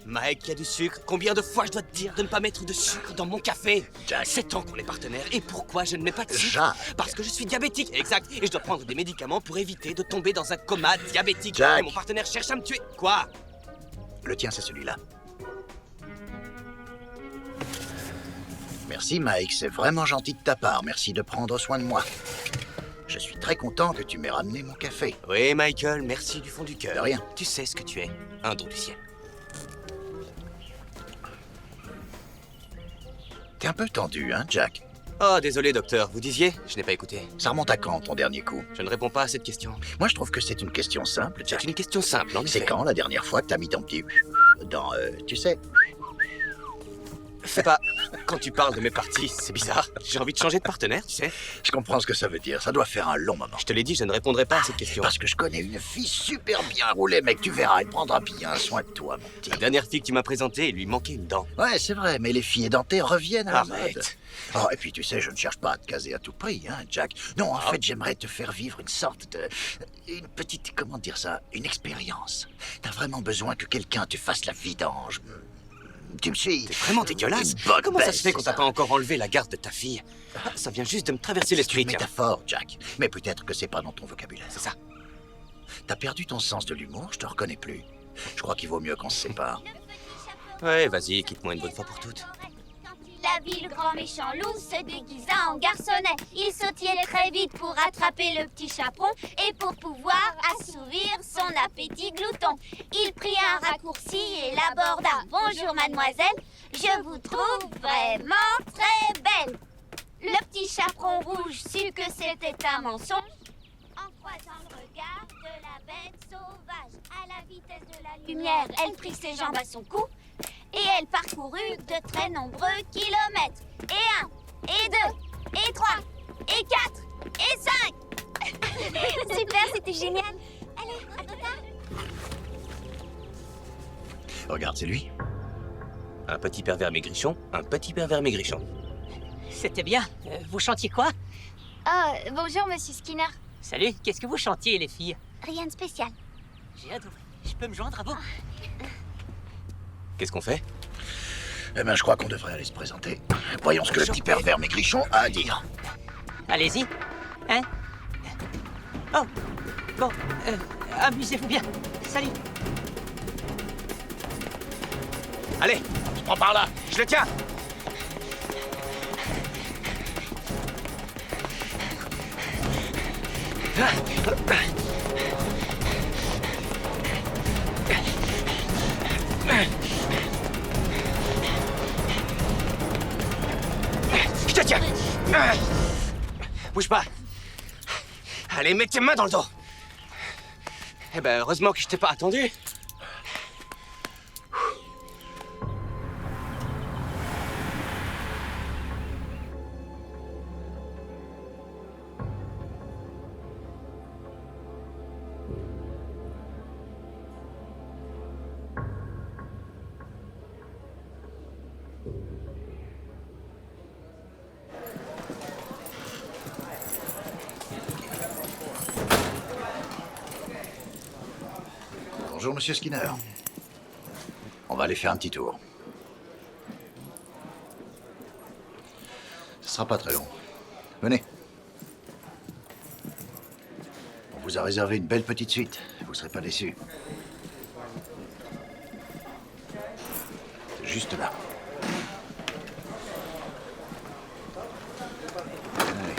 Mike, il y a du sucre. Combien de fois je dois te dire de ne pas mettre de sucre dans mon café? Jack. 7 ans qu'on est partenaires. Et pourquoi je ne mets pas de sucre? Jack. Parce que je suis diabétique, exact. Et je dois prendre des médicaments pour éviter de tomber dans un coma diabétique. Jack. Et mon partenaire cherche à me tuer. Quoi? le tien c'est celui-là. Merci Mike, c'est vraiment gentil de ta part. Merci de prendre soin de moi. Je suis très content que tu m'aies ramené mon café. Oui, Michael, merci du fond du cœur. De rien. Tu sais ce que tu es, un don du ciel. T'es un peu tendu, hein, Jack? Oh, désolé, docteur. Vous disiez? Je n'ai pas écouté. Ça remonte à quand, ton dernier coup? Je ne réponds pas à cette question. Moi, je trouve que c'est une question simple, Jack. C'est une question simple, en effet. C'est quand, la dernière fois, que t'as mis ton petit... dans, tu sais... Fais pas... Quand tu parles de mes parties, c'est bizarre. J'ai envie de changer de partenaire, tu sais. Je comprends ce que ça veut dire. Ça doit faire un long moment. Je te l'ai dit, je ne répondrai pas à cette question. Parce que je connais une fille super bien roulée, mec. Tu verras, elle prendra bien soin de toi, mon petit. La dernière fille que tu m'as présentée, il lui manquait une dent. Ouais, c'est vrai, mais les filles édentées reviennent à la mode. Arrête. Oh, et puis tu sais, je ne cherche pas à te caser à tout prix, hein, Jack. Non, en fait, j'aimerais te faire vivre une sorte de... une petite... comment dire ça? Une expérience. T'as vraiment besoin que quelqu'un te fasse la vidange. Tu me suis? T'es vraiment dégueulasse. Comment ça se fait qu'on t'a pas encore enlevé la garde de ta fille? Ça vient juste de me traverser l'esprit, C'est une tiens. métaphore, Jack. Mais peut-être que c'est pas dans ton vocabulaire. C'est ça. T'as perdu ton sens de l'humour, je te reconnais plus. Je crois qu'il vaut mieux qu'on se sépare. Ouais, vas-y, quitte-moi une bonne fois pour toutes. La ville, le grand méchant loup se déguisa en garçonnet. Il sautillait très vite pour attraper le petit chaperon et pour pouvoir assouvir son appétit glouton. Il prit un raccourci et l'aborda. Bonjour mademoiselle, je vous trouve vraiment très belle. Le petit chaperon rouge sut que c'était un mensonge. En croisant le regard de la bête sauvage, à la vitesse de la lumière, elle prit ses jambes à son cou. Et elle parcourut de très nombreux kilomètres. Et 1, et 2, et 3, et 4, et 5. Super, c'était génial. Allez, à tout à l'heure. Regarde, c'est lui. Un petit pervers maigrichon, un petit pervers maigrichon. C'était bien. Vous chantiez quoi? Oh, bonjour, monsieur Skinner. Salut, qu'est-ce que vous chantiez, les filles? Rien de spécial. J'ai adoré. Je peux me joindre à vous? Qu'est-ce qu'on fait? Eh ben, je crois qu'on devrait aller se présenter. Voyons ce que le petit pervers maigrichon a à dire. Allez-y. Hein? Oh, bon, amusez-vous bien. Salut. Allez, je prends par là, je le tiens. Je te tiens. Bouge pas. Allez, mets tes mains dans le dos. Eh ben, heureusement que je t'ai pas attendu. Bonjour, monsieur Skinner. On va aller faire un petit tour. Ce sera pas très long. Venez. On vous a réservé une belle petite suite. Vous serez pas déçus. C'est juste là. Allez.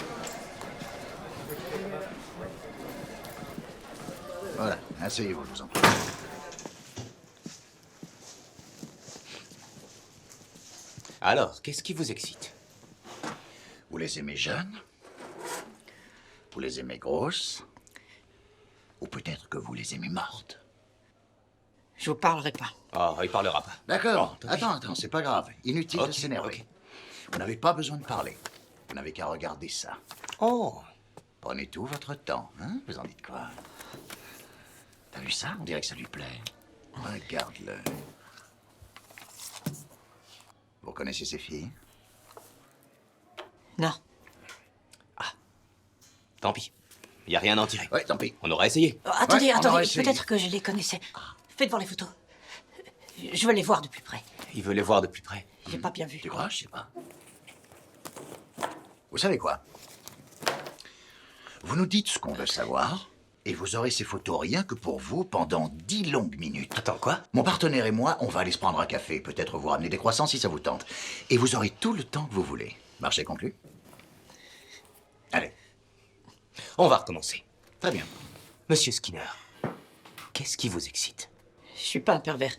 Voilà, asseyez-vous, je vous en prie. Alors, qu'est-ce qui vous excite? Vous les aimez jeunes? Vous les aimez grosses? Ou peut-être que vous les aimez mortes? Je vous parlerai pas. Oh, il parlera pas. D'accord. Bon, tant Attends, c'est pas grave. Inutile de s'énerver. ok. Vous n'avez pas besoin de parler. Vous n'avez qu'à regarder ça. Oh, Prenez tout votre temps, hein? Vous en dites quoi? T'as vu ça? On dirait que ça lui plaît. Regarde-le. Vous connaissez ces filles? Non. tant pis. Y a rien à en tirer. Ouais, tant pis. On aura essayé. Attendez, Ouais, on attendez, aurait essayé. peut-être que je les connaissais. Faites voir les photos. Je veux les voir de plus près. Il veut les voir de plus près. J'ai pas bien vu. Tu crois? Je sais pas. Vous savez quoi? Vous nous dites ce qu'on veut savoir, et vous aurez ces photos rien que pour vous pendant 10 longues minutes. Attends, quoi? Mon partenaire et moi, on va aller se prendre un café, peut-être vous ramener des croissants si ça vous tente. Et vous aurez tout le temps que vous voulez. Marché conclu? Allez. On va recommencer. Très bien. Monsieur Skinner, qu'est-ce qui vous excite? Je suis pas un pervers.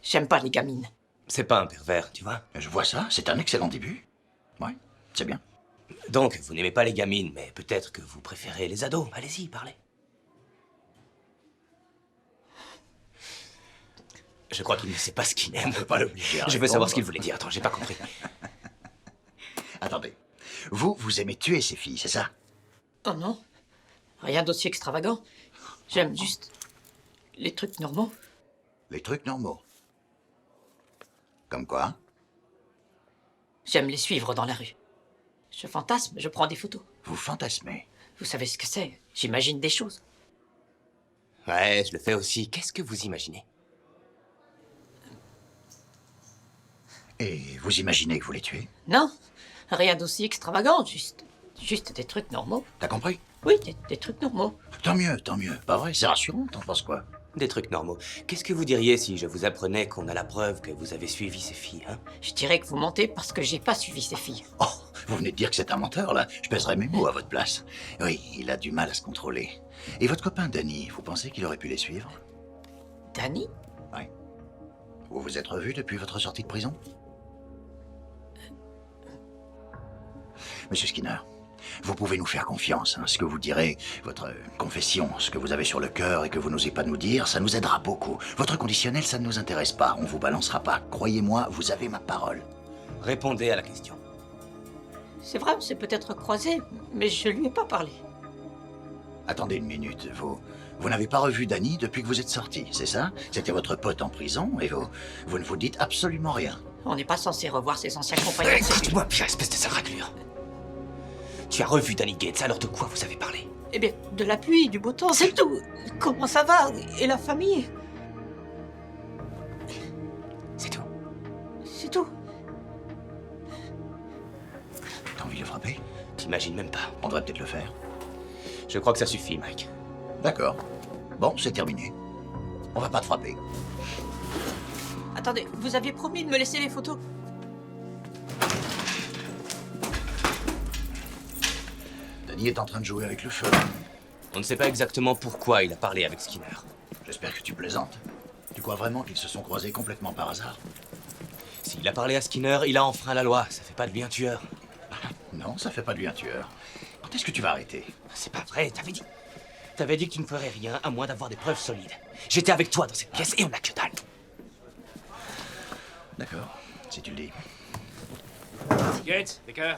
J'aime pas les gamines. C'est pas un pervers, tu vois. Je vois ça, c'est un excellent début. Ouais, c'est bien. Donc, vous n'aimez pas les gamines, mais peut-être que vous préférez les ados. Allez-y, parlez. Je crois qu'il ne sait pas ce qu'il aime. On ne peut pas l'obliger à Je veux répondre. savoir ce qu'il voulait dire. Attends, j'ai pas compris. Attendez. Vous aimez tuer ces filles, c'est ça? Oh non. Rien d'aussi extravagant. J'aime juste les trucs normaux. Les trucs normaux. Comme quoi? J'aime les suivre dans la rue. Je fantasme, je prends des photos. Vous fantasmez. Vous savez ce que c'est? J'imagine des choses. Ouais, je le fais aussi. Qu'est-ce que vous imaginez? Et vous imaginez que vous les tuez? Non, rien d'aussi extravagant, juste des trucs normaux. T'as compris? Oui, des trucs normaux. Tant mieux, tant mieux. Pas vrai, c'est rassurant, t'en penses quoi? Des trucs normaux. Qu'est-ce que vous diriez si je vous apprenais qu'on a la preuve que vous avez suivi ces filles, hein? Je dirais que vous mentez parce que j'ai pas suivi ces filles. Oh, vous venez de dire que c'est un menteur, là. Je pèserais mes mots à votre place. Oui, il a du mal à se contrôler. Et votre copain Danny, vous pensez qu'il aurait pu les suivre? Danny? Oui. Vous vous êtes revus depuis votre sortie de prison? Monsieur Skinner, vous pouvez nous faire confiance. Hein. Ce que vous direz, votre confession, ce que vous avez sur le cœur et que vous n'osez pas nous dire, ça nous aidera beaucoup. Votre conditionnel, ça ne nous intéresse pas. On vous balancera pas. Croyez-moi, vous avez ma parole. Répondez à la question. C'est vrai, on s'est peut-être croisés, mais je lui ai pas parlé. Attendez une minute. Vous n'avez pas revu Danny depuis que vous êtes sorti, c'est ça? C'était votre pote en prison et vous ne vous dites absolument rien. On n'est pas censé revoir ses anciens compagnons. Écoute-moi, pire espèce de sale raclure. Tu as revu Danny Gates, alors de quoi vous avez parlé? Eh bien, de la pluie, du beau temps, c'est tout. Comment ça va? Et la famille? C'est tout. C'est tout. T'as envie de le frapper? T'imagines même pas. On devrait peut-être le faire. Je crois que ça suffit, Mike. D'accord. Bon, c'est terminé. On va pas te frapper. Attendez, vous aviez promis de me laisser les photos. Danny est en train de jouer avec le feu. On ne sait pas exactement pourquoi il a parlé avec Skinner. J'espère que tu plaisantes. Tu crois vraiment qu'ils se sont croisés complètement par hasard? S'il a parlé à Skinner, il a enfreint la loi. Ça fait pas de lui un tueur. Non, ça fait pas de lui un tueur. Quand est-ce que tu vas arrêter? C'est pas vrai, T'avais dit que tu ne ferais rien à moins d'avoir des preuves solides. J'étais avec toi dans cette pièce et on n'a que dalle. D'accord, si tu le dis. Gates, Baker.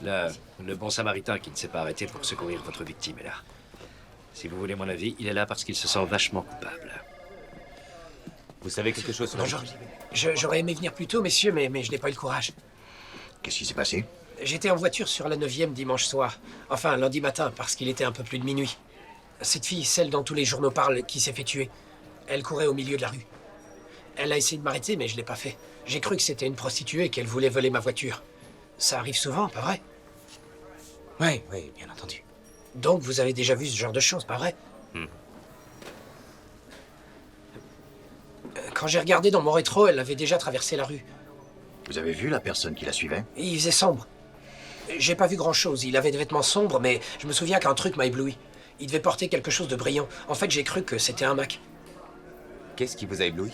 Là, le bon samaritain qui ne s'est pas arrêté pour secourir votre victime est là. Si vous voulez mon avis, il est là parce qu'il se sent vachement coupable. Vous savez quelque chose sur Bonjour. J'aurais aimé venir plus tôt, messieurs, mais je n'ai pas eu le courage. Qu'est-ce qui s'est passé? J'étais en voiture sur la 9e dimanche soir. Enfin, lundi matin, parce qu'il était un peu plus de minuit. Cette fille, celle dont tous les journaux parlent, qui s'est fait tuer, elle courait au milieu de la rue. Elle a essayé de m'arrêter, mais je l'ai pas fait. J'ai cru que c'était une prostituée et qu'elle voulait voler ma voiture. Ça arrive souvent, pas vrai? Oui, bien entendu. Donc, vous avez déjà vu ce genre de choses, pas vrai? Quand j'ai regardé dans mon rétro, elle avait déjà traversé la rue. Vous avez vu la personne qui la suivait? Et il faisait sombre. J'ai pas vu grand-chose. Il avait des vêtements sombres, mais je me souviens qu'un truc m'a ébloui. Il devait porter quelque chose de brillant. En fait, j'ai cru que c'était un Mac. Qu'est-ce qui vous a ébloui?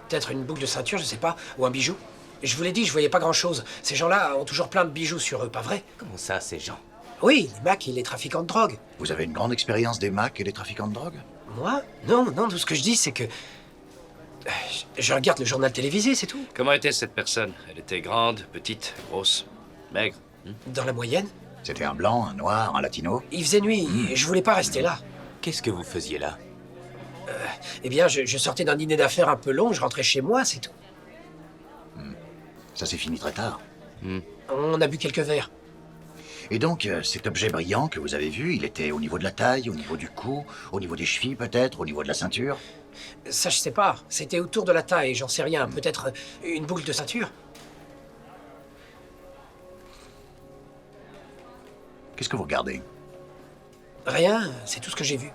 Peut-être une boucle de ceinture, je sais pas, ou un bijou. Je vous l'ai dit, je voyais pas grand-chose. Ces gens-là ont toujours plein de bijoux sur eux, pas vrai? Comment ça, ces gens? Oui, les Macs et les trafiquants de drogue. Vous avez une grande expérience des Macs et des trafiquants de drogue? Moi? Non, tout ce que je dis, c'est que... Je regarde le journal télévisé, c'est tout. Comment était cette personne? Elle était grande, petite, grosse, maigre? Dans la moyenne. C'était un blanc, un noir, un latino? Il faisait nuit, et je voulais pas rester là. Qu'est-ce que vous faisiez là? Eh bien, je sortais d'un dîner d'affaires un peu long, je rentrais chez moi, c'est tout. Ça s'est fini très tard. On a bu quelques verres. Et donc, cet objet brillant que vous avez vu, il était au niveau de la taille, au niveau du cou, au niveau des chevilles peut-être, au niveau de la ceinture? Ça, je sais pas. C'était autour de la taille, j'en sais rien. Peut-être une boucle de ceinture. Qu'est-ce que vous regardez? Rien, c'est tout ce que j'ai vu.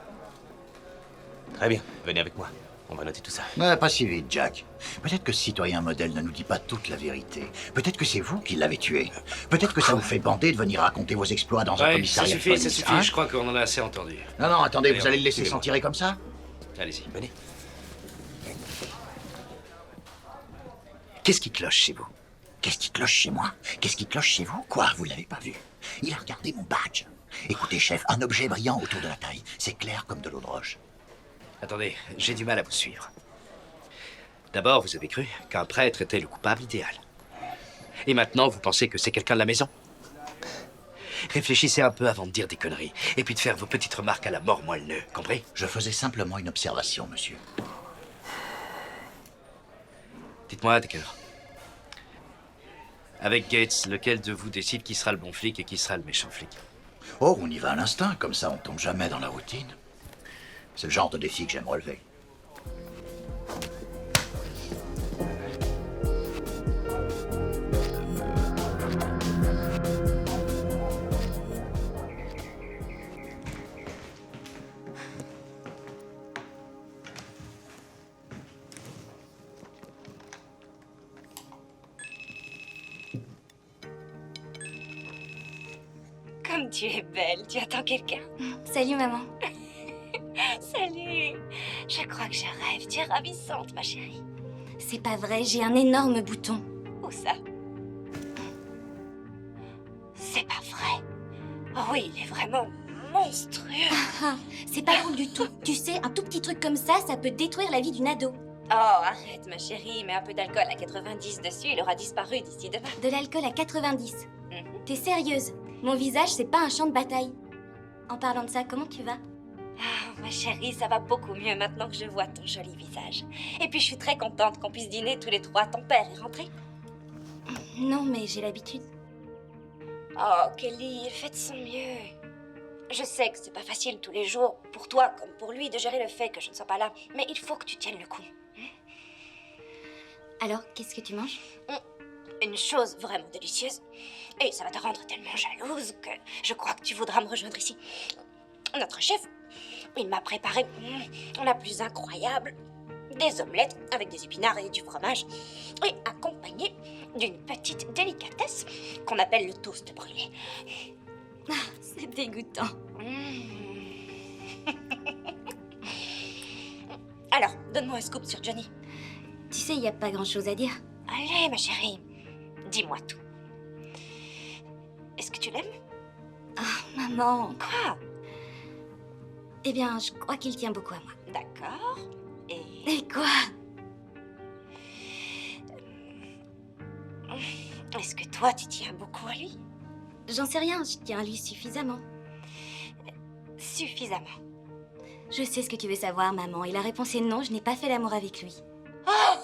Très bien, venez avec moi. On va noter tout ça. Pas si vite, Jack. Peut-être que ce citoyen modèle ne nous dit pas toute la vérité. Peut-être que c'est vous qui l'avez tué. Peut-être que ça vous fait bander de venir raconter vos exploits dans un Ouais, commissariat ça de suffit, police, ça suffit. hein? Je crois qu'on en a assez entendu. Non, attendez, Allez, vous allez le laisser suivez-moi. s'en tirer comme ça? Allez-y. Venez. Qu'est-ce qui cloche chez vous? Qu'est-ce qui cloche chez moi? Qu'est-ce qui cloche chez vous? Quoi? Vous l'avez pas vu? Il a regardé mon badge. Écoutez, chef, un objet brillant autour de la taille. C'est clair comme de l'eau de roche. Attendez, j'ai du mal à vous suivre. D'abord, vous avez cru qu'un prêtre était le coupable idéal. Et maintenant, vous pensez que c'est quelqu'un de la maison? Réfléchissez un peu avant de dire des conneries. Et puis de faire vos petites remarques à la mort moelle-neu, compris? Je faisais simplement une observation, monsieur. Dites-moi, Decker. Avec Gates, lequel de vous décide qui sera le bon flic et qui sera le méchant flic? Oh, on y va à l'instinct, comme ça on tombe jamais dans la routine. C'est le genre de défi que j'aime relever. Comme tu es belle, tu attends quelqu'un? Salut maman. Salut! Je crois que je rêve, tu es ravissante, ma chérie. C'est pas vrai, j'ai un énorme bouton. Où ça? C'est pas vrai. Oh oui, il est vraiment monstrueux. C'est pas drôle du tout. Tu sais, un tout petit truc comme ça peut détruire la vie d'une ado. Oh, arrête, ma chérie, mets un peu d'alcool à 90 dessus, il aura disparu d'ici demain. De l'alcool à 90. Mhm. T'es sérieuse? Mon visage, c'est pas un champ de bataille. En parlant de ça, comment tu vas? Ah, ma chérie, ça va beaucoup mieux maintenant que je vois ton joli visage. Et puis je suis très contente qu'on puisse dîner tous les trois. Ton père est rentré? Non, mais j'ai l'habitude. Oh, Kelly, il fait de son mieux. Je sais que c'est pas facile tous les jours, pour toi comme pour lui, de gérer le fait que je ne sois pas là. Mais il faut que tu tiennes le coup. Alors, qu'est-ce que tu manges? Une chose vraiment délicieuse. Et ça va te rendre tellement jalouse que je crois que tu voudras me rejoindre ici. Notre chef, il m'a préparé la plus incroyable des omelettes avec des épinards et du fromage. Et accompagné d'une petite délicatesse qu'on appelle le toast brûlé. Ah, c'est dégoûtant. Alors, donne-moi un scoop sur Johnny. Tu sais, il n'y a pas grand-chose à dire. Allez, ma chérie, dis-moi tout. Est-ce que tu l'aimes? Ah, maman. Quoi? Eh bien, je crois qu'il tient beaucoup à moi. D'accord. Et quoi? Est-ce que toi, tu tiens beaucoup à lui? J'en sais rien, je tiens à lui suffisamment. Suffisamment. Je sais ce que tu veux savoir, maman, et la réponse est non, je n'ai pas fait l'amour avec lui. Oh!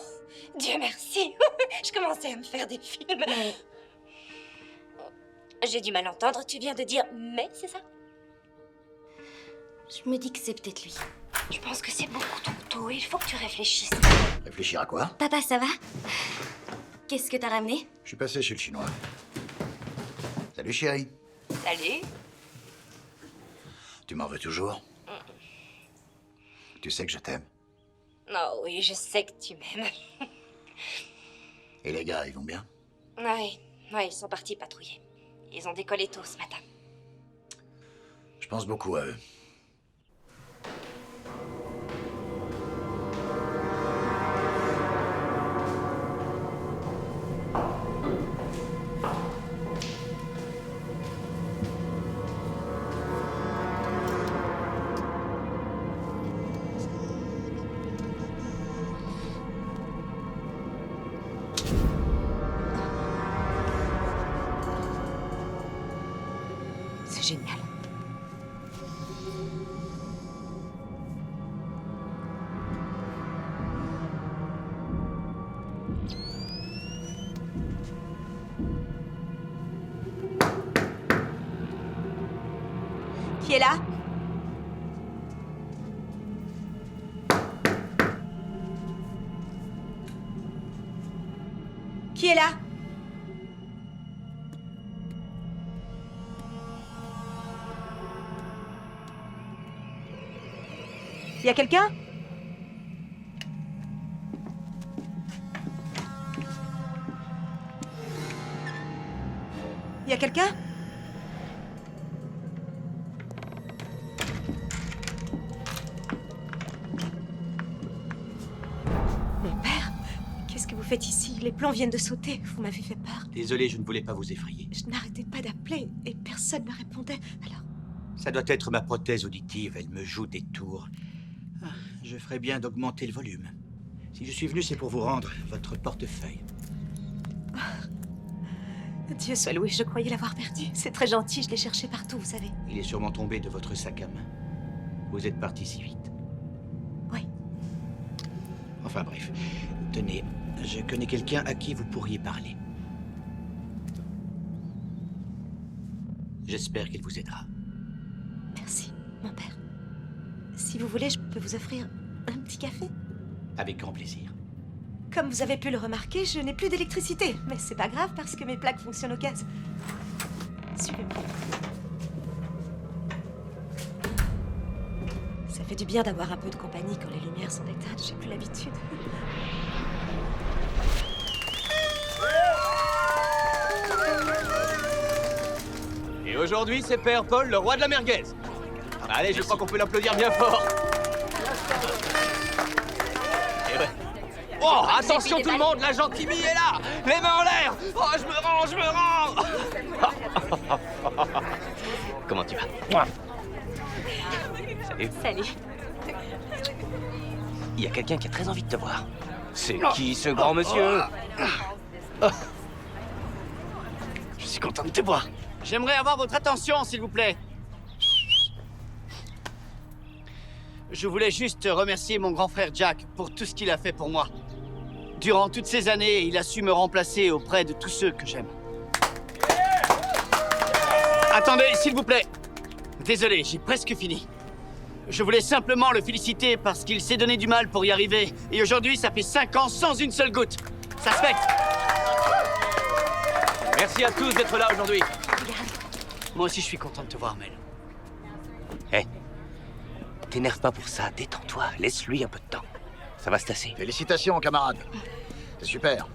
Dieu merci. Je commençais à me faire des films. Mais... J'ai du mal à entendre, tu viens de dire « mais », c'est ça? Je me dis que c'est peut-être lui. Je pense que c'est beaucoup trop tôt, il faut que tu réfléchisses. Réfléchir à quoi? Papa, ça va? Qu'est-ce que t'as ramené? Je suis passé chez le Chinois. Salut, chérie. Salut. Tu m'en veux toujours? Tu sais que je t'aime. Oh oui, je sais que tu m'aimes. Et les gars, ils vont bien? Oui, ils sont partis patrouiller. Ils ont décollé tôt ce matin. Je pense beaucoup à eux. C'est génial. Qui est là? Qui est là? Y a quelqu'un? Y a quelqu'un? Mon père, qu'est-ce que vous faites ici? Les plombs viennent de sauter. Vous m'avez fait peur. Désolé, je ne voulais pas vous effrayer. Je n'arrêtais pas d'appeler et personne ne me répondait. Alors, Ça doit être ma prothèse auditive, elle me joue des tours. Ah, je ferais bien d'augmenter le volume. Si je suis venu, c'est pour vous rendre votre portefeuille. Dieu soit loué, je croyais l'avoir perdu. C'est très gentil, je l'ai cherché partout, vous savez. Il est sûrement tombé de votre sac à main. Vous êtes parti si vite. Oui. Enfin bref, tenez, je connais quelqu'un à qui vous pourriez parler. J'espère qu'il vous aidera. Merci, mon père. Si vous voulez, je peux vous offrir un petit café? Avec grand plaisir. Comme vous avez pu le remarquer, je n'ai plus d'électricité. Mais c'est pas grave parce que mes plaques fonctionnent au gaz. Suivez-moi. Ça fait du bien d'avoir un peu de compagnie quand les lumières sont éteintes. J'ai plus l'habitude. Et aujourd'hui, c'est Père Paul, le roi de la merguez. Allez, je crois qu'on peut l'applaudir bien fort. Et ouais. Oh, attention tout le monde, l'agent Timmy est là. Les mains en l'air. Oh, je me rends. Comment tu vas? Salut. Salut. Il y a quelqu'un qui a très envie de te voir. C'est qui ce grand monsieur? Je suis content de te voir. J'aimerais avoir votre attention, s'il vous plaît. Je voulais juste remercier mon grand frère Jack pour tout ce qu'il a fait pour moi. Durant toutes ces années, il a su me remplacer auprès de tous ceux que j'aime. Attendez, s'il vous plaît. Désolé, j'ai presque fini. Je voulais simplement le féliciter parce qu'il s'est donné du mal pour y arriver. Et aujourd'hui, ça fait 5 ans sans une seule goutte. Ça se fait. Merci à tous d'être là aujourd'hui. Moi aussi, je suis content de te voir, Mel. Hé, t'énerve pas pour ça, détends-toi, laisse-lui un peu de temps. Ça va se tasser. Félicitations, camarade. C'est super.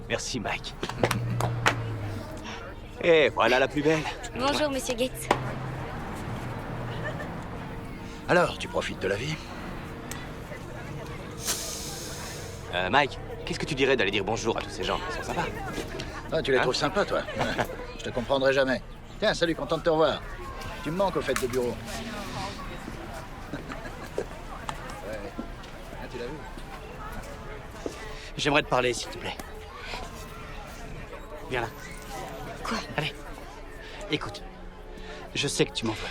Merci, Mike. Et voilà la plus belle. Bonjour, monsieur Gates. Alors, tu profites de la vie? Mike, qu'est-ce que tu dirais d'aller dire bonjour à tous ces gens? Ils sont sympas. Ah, tu les trouves sympas, toi? Je te comprendrai jamais. Tiens, salut, content de te revoir. Tu me manques aux fêtes de bureau. Ouais. Ah, tu l'as vu? J'aimerais te parler, s'il te plaît. Viens là. Quoi? Allez. Écoute, je sais que tu m'en veux.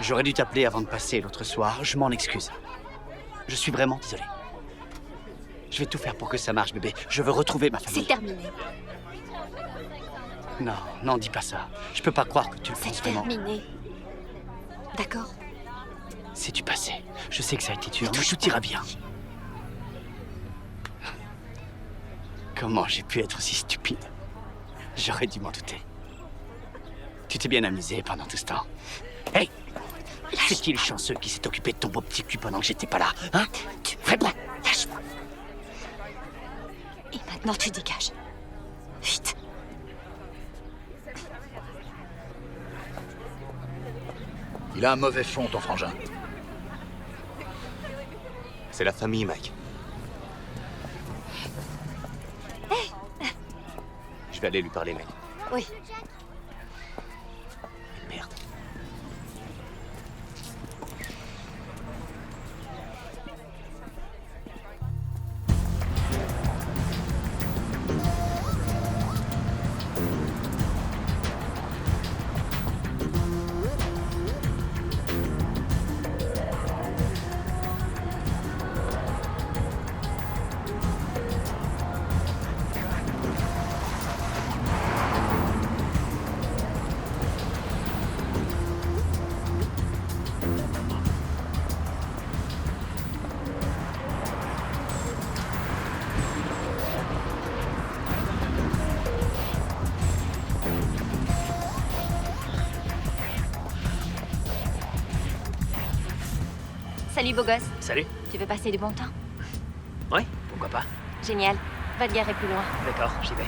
J'aurais dû t'appeler avant de passer l'autre soir. Je m'en excuse. Je suis vraiment désolé. Je vais tout faire pour que ça marche, bébé. Je veux retrouver ma famille. C'est terminé. Non, non, dis pas ça. Je peux pas croire que tu le penses C'est vraiment. terminé. D'accord? C'est du passé. Je sais que ça a été dur, mais tout ira bien. Comment j'ai pu être si stupide? J'aurais dû m'en douter. Tu t'es bien amusé pendant tout ce temps. Hey! C'est qui le chanceux qui s'est occupé de ton beau petit cul pendant que j'étais pas là? Hein? Réponds! Lâche-moi. Et maintenant, tu dégages. Vite. Il a un mauvais fond, ton frangin. C'est la famille, Mike. Je vais aller lui parler, mec. Oui. Merde. Salut, beau gosse. Salut. Tu veux passer du bon temps? Oui, pourquoi pas. Génial. Va te garer plus loin. D'accord, j'y vais.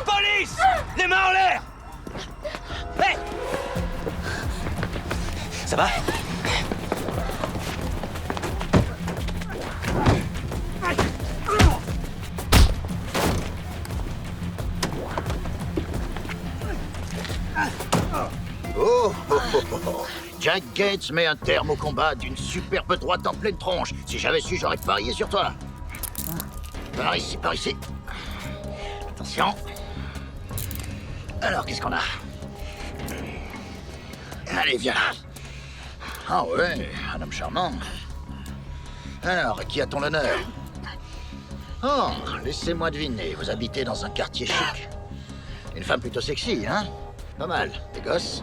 Police! Les mains en l'air! Hé! Ça va? Oh, oh, oh, oh. Jack Gates met un terme au combat d'une superbe droite en pleine tronche. Si j'avais su, j'aurais parié sur toi. Par ici, par ici. Attention. Alors, qu'est-ce qu'on a? Allez, viens. Ah ouais, un homme charmant. Alors, à qui a-t-on l'honneur? Oh, laissez-moi deviner, vous habitez dans un quartier chic. Une femme plutôt sexy, hein? Pas mal. Des gosses?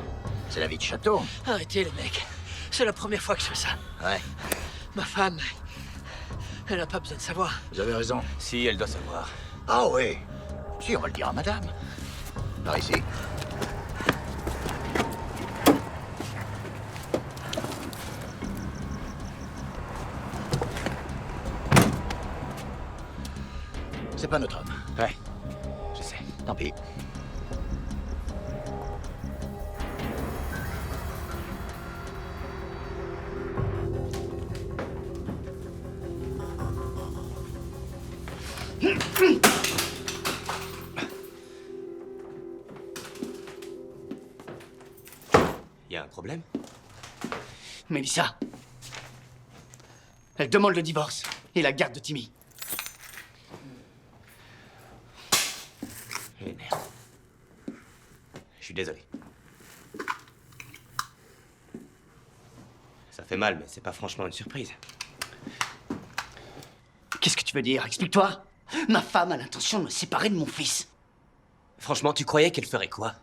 C'est la vie de château. Arrêtez, les mecs. C'est la première fois que je fais ça. Ouais. Ma femme, elle n'a pas besoin de savoir. Vous avez raison. Si, elle doit savoir. Ah oui. Si, on va le dire à madame. Par ici. C'est pas notre homme. Ouais, je sais. Tant pis. Y a un problème? Mélissa. Elle demande le divorce et la garde de Timmy. Eh merde. Je suis désolé. Ça fait mal, mais c'est pas franchement une surprise. Qu'est-ce que tu veux dire? Explique-toi. Ma femme a l'intention de me séparer de mon fils. Franchement, tu croyais qu'elle ferait quoi?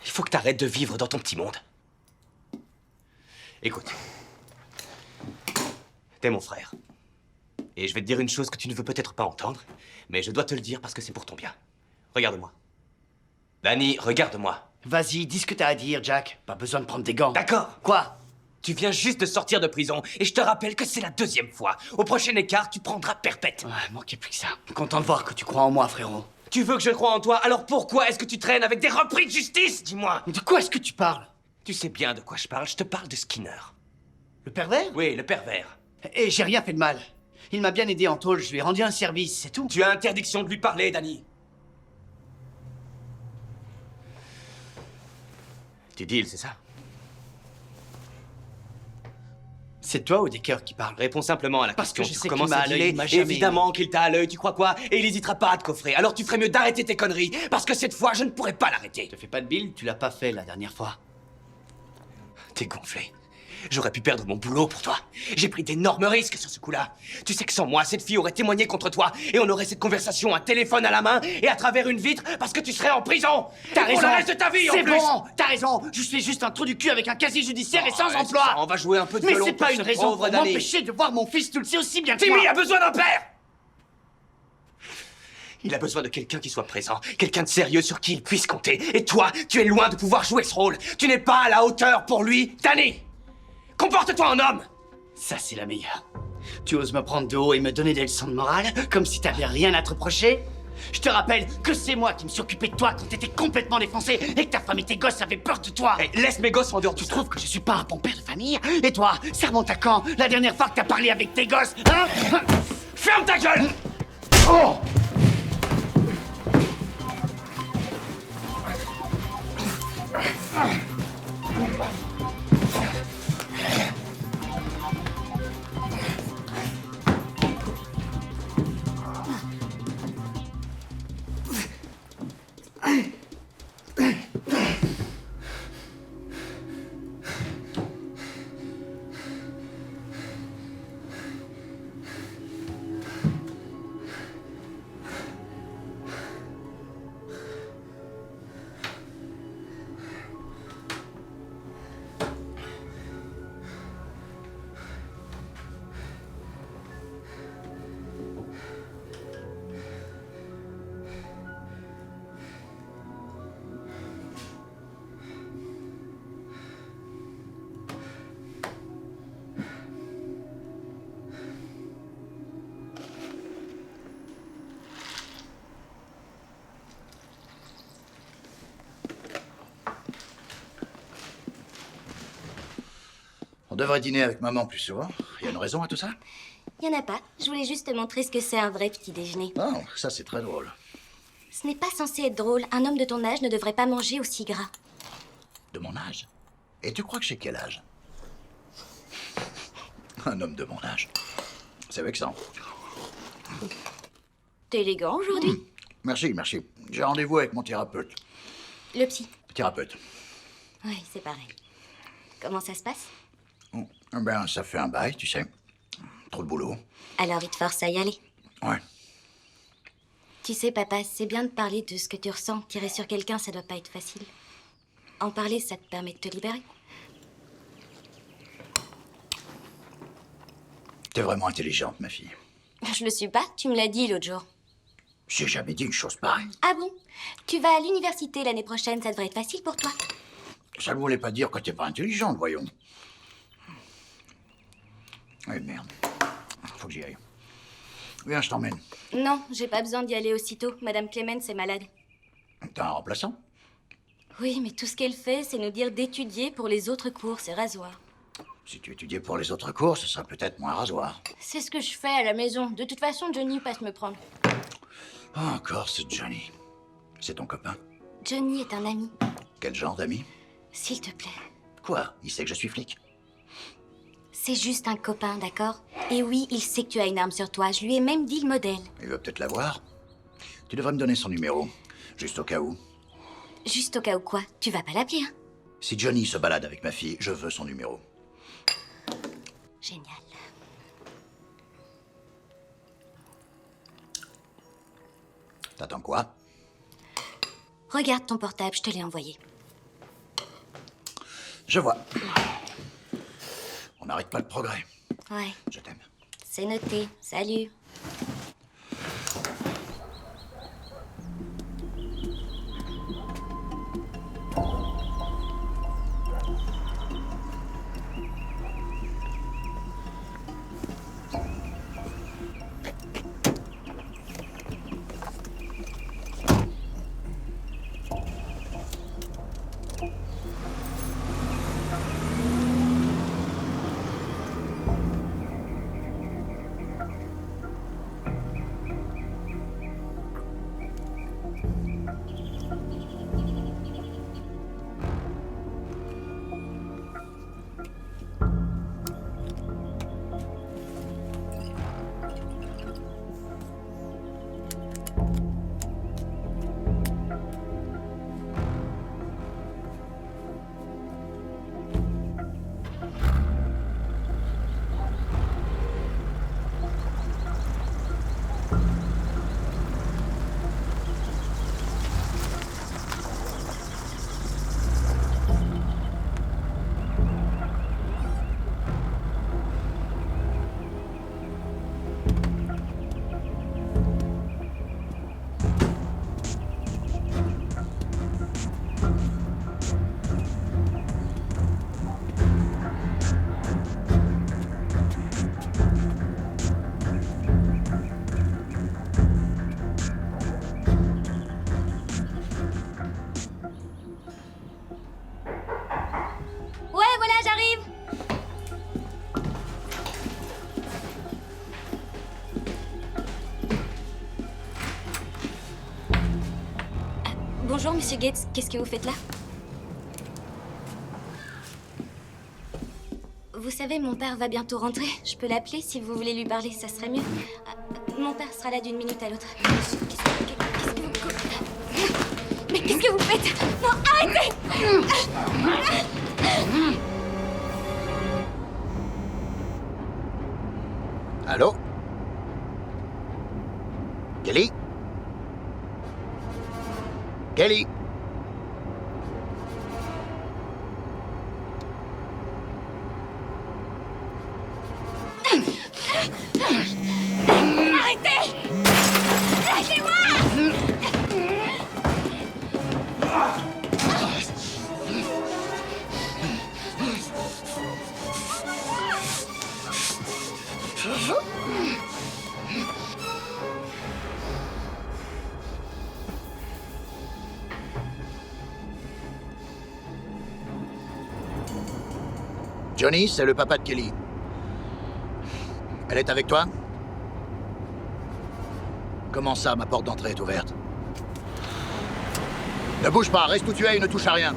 Il faut que t'arrêtes de vivre dans ton petit monde. Écoute. T'es mon frère. Et je vais te dire une chose que tu ne veux peut-être pas entendre, mais je dois te le dire parce que c'est pour ton bien. Regarde-moi. Danny, regarde-moi. Vas-y, dis ce que t'as à dire, Jack. Pas besoin de prendre des gants. D'accord. Quoi? Tu viens juste de sortir de prison, et je te rappelle que c'est la 2e fois. Au prochain écart, tu prendras perpète. Ouais, manquait plus que ça. Content de voir que tu crois en moi, frérot. Tu veux que je croie en toi, alors pourquoi est-ce que tu traînes avec des repris de justice, dis-moi? De quoi est-ce que tu parles? Tu sais bien de quoi je parle, je te parle de Skinner. Le pervers? Oui, le pervers. Et j'ai rien fait de mal. Il m'a bien aidé en tôle, je lui ai rendu un service, c'est tout. Tu as interdiction de lui parler, Danny. Tu deals, c'est ça? C'est toi ou des cœurs qui parlent? Réponds simplement à la Parce question. que je sais Tu qu'il commences m'a à à l'œil, dealer, il m'a jamais évidemment qu'il t'a à l'œil, tu crois quoi? Et il n'hésitera pas à te coffrer. Alors tu ferais mieux d'arrêter tes conneries, parce que cette fois, je ne pourrai pas l'arrêter. Te fais pas de bile, tu l'as pas fait la dernière fois. T'es gonflé. J'aurais pu perdre mon boulot pour toi. J'ai pris d'énormes risques sur ce coup-là. Tu sais que sans moi, cette fille aurait témoigné contre toi et on aurait cette conversation, un téléphone à la main et à travers une vitre parce que tu serais en prison. T'as raison. Pour le reste de ta vie, en C'est plus. bon, t'as raison. Je suis juste un trou du cul avec un casier judiciaire et sans ouais, emploi. ça, on va jouer un peu de Mais violon c'est pour pas une ce raison pauvre pour Danny. m'empêcher de voir mon fils, tu le sais aussi bien que Timmy moi. a besoin d'un père. Il a besoin de quelqu'un qui soit présent, quelqu'un de sérieux sur qui il puisse compter. Et toi, tu es loin de pouvoir jouer ce rôle. Tu n'es pas à la hauteur pour lui, Danny. Comporte-toi en homme. Ça, c'est la meilleure. Tu oses me prendre de haut et me donner des leçons de morale, comme si t'avais rien à te reprocher? Je te rappelle que c'est moi qui me suis occupé de toi quand t'étais complètement défoncé et que ta femme et tes gosses avaient peur de toi. Hey, laisse mes gosses en dehors. Tu trouves que je suis pas un bon père de famille? Et toi, ça remonte à quand? La dernière fois que t'as parlé avec tes gosses, hein? Ferme ta gueule! Oh! On devrait dîner avec maman plus souvent. Il y a une raison à tout ça? Y en a pas. Je voulais juste te montrer ce que c'est un vrai petit déjeuner. Oh, ça c'est très drôle. Ce n'est pas censé être drôle. Un homme de ton âge ne devrait pas manger aussi gras. De mon âge? Et tu crois que j'ai quel âge? Un homme de mon âge. C'est vexant. T'es élégant aujourd'hui. Merci, merci. J'ai rendez-vous avec mon thérapeute. Le psy. Thérapeute. Oui, c'est pareil. Comment ça se passe? Ben, ça fait un bail, tu sais. Trop de boulot. Alors il te force à y aller. Ouais. Tu sais, papa, c'est bien de parler de ce que tu ressens. Tirer sur quelqu'un, ça doit pas être facile. En parler, ça te permet de te libérer. T'es vraiment intelligente, ma fille. Je le suis pas, tu me l'as dit l'autre jour. J'ai jamais dit une chose pareille. Ah bon? Tu vas à l'université l'année prochaine, ça devrait être facile pour toi. Ça ne voulait pas dire que t'es pas intelligente, voyons. Eh merde. Faut que j'y aille. Viens, je t'emmène. Non, j'ai pas besoin d'y aller aussitôt. Madame Clemens est malade. T'as un remplaçant? Oui, mais tout ce qu'elle fait, c'est nous dire d'étudier pour les autres cours, c'est rasoir. Si tu étudiais pour les autres cours, ce serait peut-être moins rasoir. C'est ce que je fais à la maison. De toute façon, Johnny passe me prendre. Oh, encore ce Johnny. C'est ton copain? Johnny est un ami. Quel genre d'ami? S'il te plaît. Quoi? Il sait que je suis flic? C'est juste un copain, d'accord? Et oui, il sait que tu as une arme sur toi. Je lui ai même dit le modèle. Il va peut-être l'avoir. Tu devrais me donner son numéro. Juste au cas où. Juste au cas où quoi? Tu vas pas l'appeler, hein? Si Johnny se balade avec ma fille, je veux son numéro. Génial. T'attends quoi? Regarde ton portable, je te l'ai envoyé. Je vois. On n'arrête pas le progrès. Ouais. Je t'aime. C'est noté. Salut. Bonjour, monsieur Gates. Qu'est-ce que vous faites là? Vous savez, mon père va bientôt rentrer. Je peux l'appeler si vous voulez lui parler, ça serait mieux. Mon père sera là d'une minute à l'autre. Mais qu'est-ce que vous faites? Non, arrêtez! Allô? Kelly? Kelly? Arrêtez! Lâchez-moi! Johnny, c'est le papa de Kelly. Elle est avec toi? Comment ça, ma porte d'entrée est ouverte? Ne bouge pas, reste où tu es et ne touche à rien.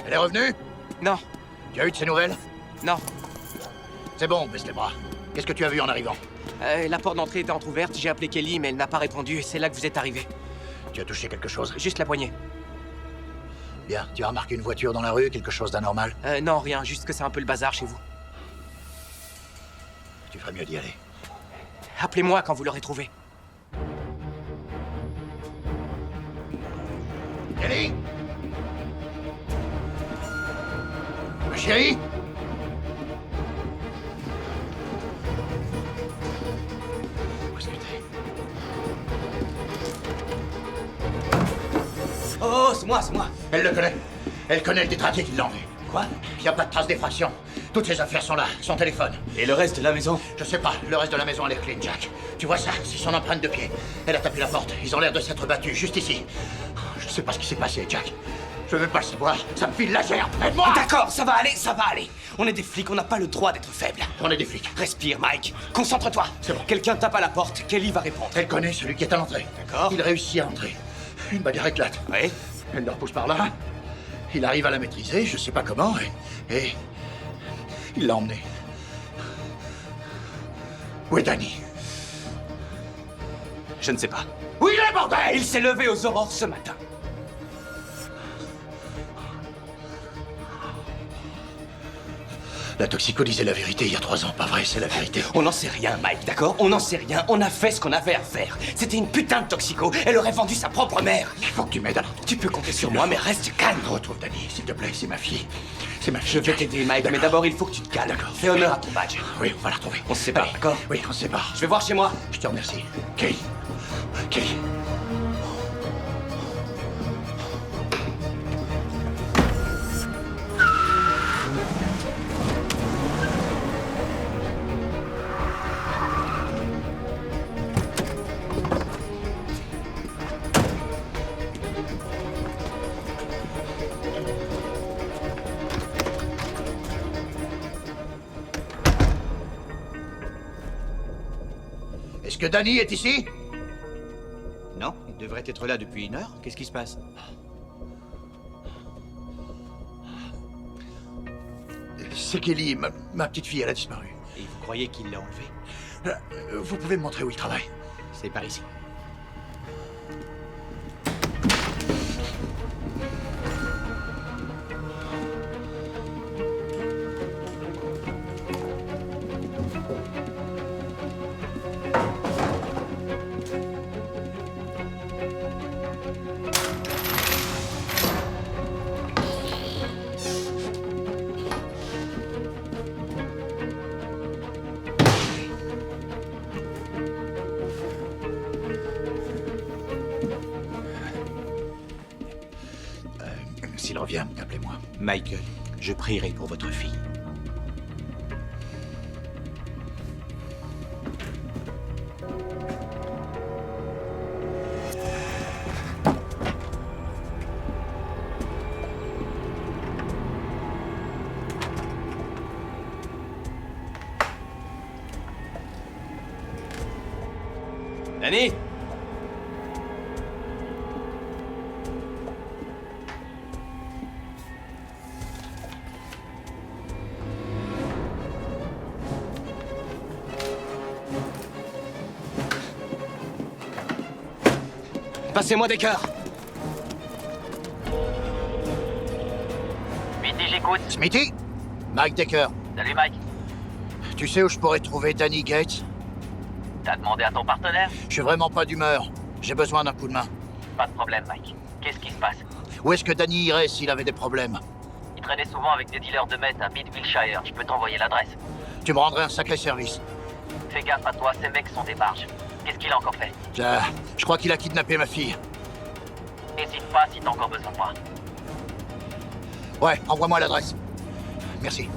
Elle est revenue? Non. Tu as eu de ses nouvelles? Non. C'est bon, baisse les bras. Qu'est-ce que tu as vu en arrivant? La porte d'entrée était entrouverte, j'ai appelé Kelly, mais elle n'a pas répondu, et c'est là que vous êtes arrivé. Tu as touché quelque chose? Juste la poignée. Bien, tu as remarqué une voiture dans la rue, quelque chose d'anormal? Non, rien, juste que c'est un peu le bazar chez vous. Tu ferais mieux d'y aller. Appelez-moi quand vous l'aurez trouvé. Kelly? Ma chérie? Où est-ce que t'es? Oh, c'est moi, c'est moi. Elle le connaît. Elle connaît le détraqué qui l'a enlevé. Quoi? Il n'y a pas de trace d'effraction. Toutes ses affaires sont là, son téléphone. Et le reste de la maison? Je sais pas, le reste de la maison a l'air clean, Jack. Tu vois ça? C'est son empreinte de pied. Elle a tapé la porte. Ils ont l'air de s'être battus, juste ici. Je sais pas ce qui s'est passé, Jack. Je veux pas le savoir. Ça me file la gerbe. Aide-moi! D'accord, ça va aller, ça va aller. On est des flics, on n'a pas le droit d'être faibles. On est des flics. Respire, Mike. Concentre-toi. C'est bon. Quelqu'un tape à la porte, Kelly va répondre. Elle connaît celui qui est à l'entrée. D'accord. Il réussit à entrer. Une bagarre éclate. Oui. Elle le repousse par là. Il arrive à la maîtriser, je sais pas comment, et il l'a emmené. Où est Danny? Je ne sais pas. Où il est, bordel? Il s'est levé aux aurores ce matin. La toxico disait la vérité il y a 3 ans, pas vrai, c'est la vérité. On n'en sait rien, Mike, d'accord? On n'en sait rien. On a fait ce qu'on avait à faire. C'était une putain de toxico. Elle aurait vendu sa propre mère. Il faut que tu m'aides alors. Tu peux compter sur moi, mais reste calme. Retrouve Danny, s'il te plaît, c'est ma fille. C'est ma fille. Je vais t'aider, Mike, mais d'abord il faut que tu te calmes. D'accord. Fais honneur à ton badge. Oui, on va la retrouver. On se sépare, Allez. d'accord? Oui, on se sépare. Je vais voir chez moi. Je te remercie. Kelly. Kelly. Est-ce que Danny est ici? Non, il devrait être là depuis 1 heure. Qu'est-ce qui se passe? C'est Kelly, ma petite fille, elle a disparu. Et vous croyez qu'il l'a enlevé? Vous pouvez me montrer où il travaille? C'est par ici. S'il revient, appelez-moi. Michael, je prierai pour votre fille. Danny? Passez-moi des cœurs. Smithy, j'écoute. Smithy? Mike Decker. Salut, Mike. Tu sais où je pourrais trouver Danny Gates? T'as demandé à ton partenaire? Je suis vraiment pas d'humeur. J'ai besoin d'un coup de main. Pas de problème, Mike. Qu'est-ce qui se passe? Où est-ce que Danny irait s'il avait des problèmes? Il traînait souvent avec des dealers de meth à Bidwillshire. Je peux t'envoyer l'adresse. Tu me rendrais un sacré service. Fais gaffe à toi, ces mecs sont des barges. Qu'est-ce qu'il a encore fait? Je crois qu'il a kidnappé ma fille. Hésite pas si t'as encore besoin de moi. Ouais, envoie-moi l'adresse. Merci.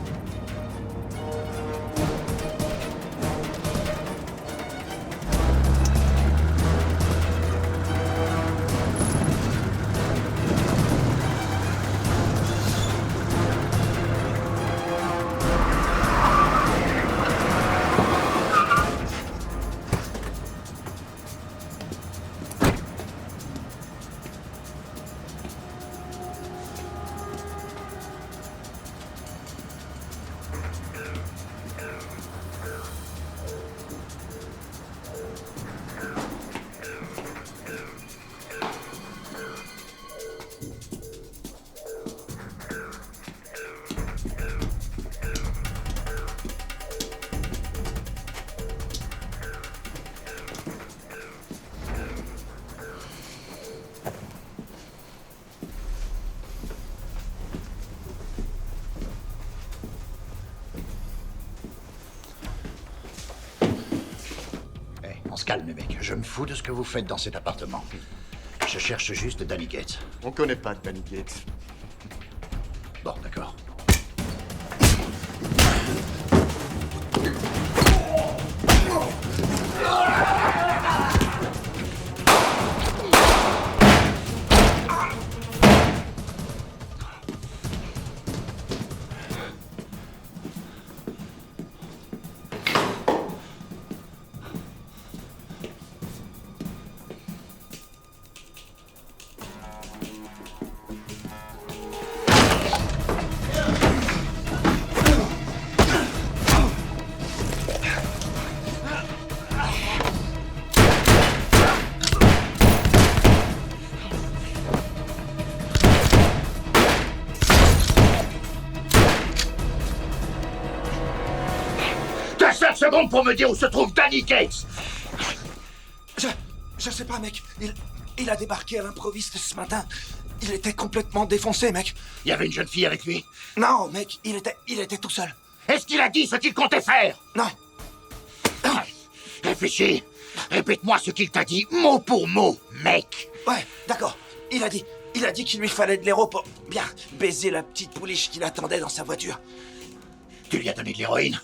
On se calme, les mecs. Je me fous de ce que vous faites dans cet appartement. Je cherche juste Danny Gates. On connaît pas Danny Gates. Bon, d'accord. T'as 5 secondes pour me dire où se trouve Danny Gates. Je sais pas, mec. Il a débarqué à l'improviste ce matin. Il était complètement défoncé, mec. Il y avait une jeune fille avec lui? Non, mec, il était tout seul. Est-ce qu'il a dit ce qu'il comptait faire? Non. Réfléchis. Répète-moi ce qu'il t'a dit, mot pour mot, mec. Ouais, d'accord. Il a dit qu'il lui fallait de l'héros pour bien baiser la petite pouliche qu'il attendait dans sa voiture. Tu lui as donné de l'héroïne?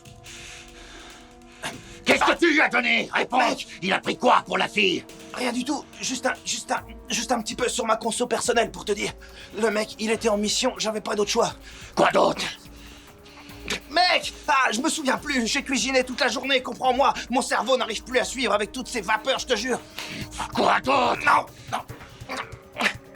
Qu'est-ce que tu lui as donné? Réponds. Mec. Il a pris quoi pour la fille? Rien du tout. Juste un petit peu sur ma conso personnelle pour te dire. Le mec, il était en mission, j'avais pas d'autre choix. Quoi d'autre? Mec! Je me souviens plus, j'ai cuisiné toute la journée, comprends-moi. Mon cerveau n'arrive plus à suivre avec toutes ces vapeurs, je te jure. Quoi d'autre? Non.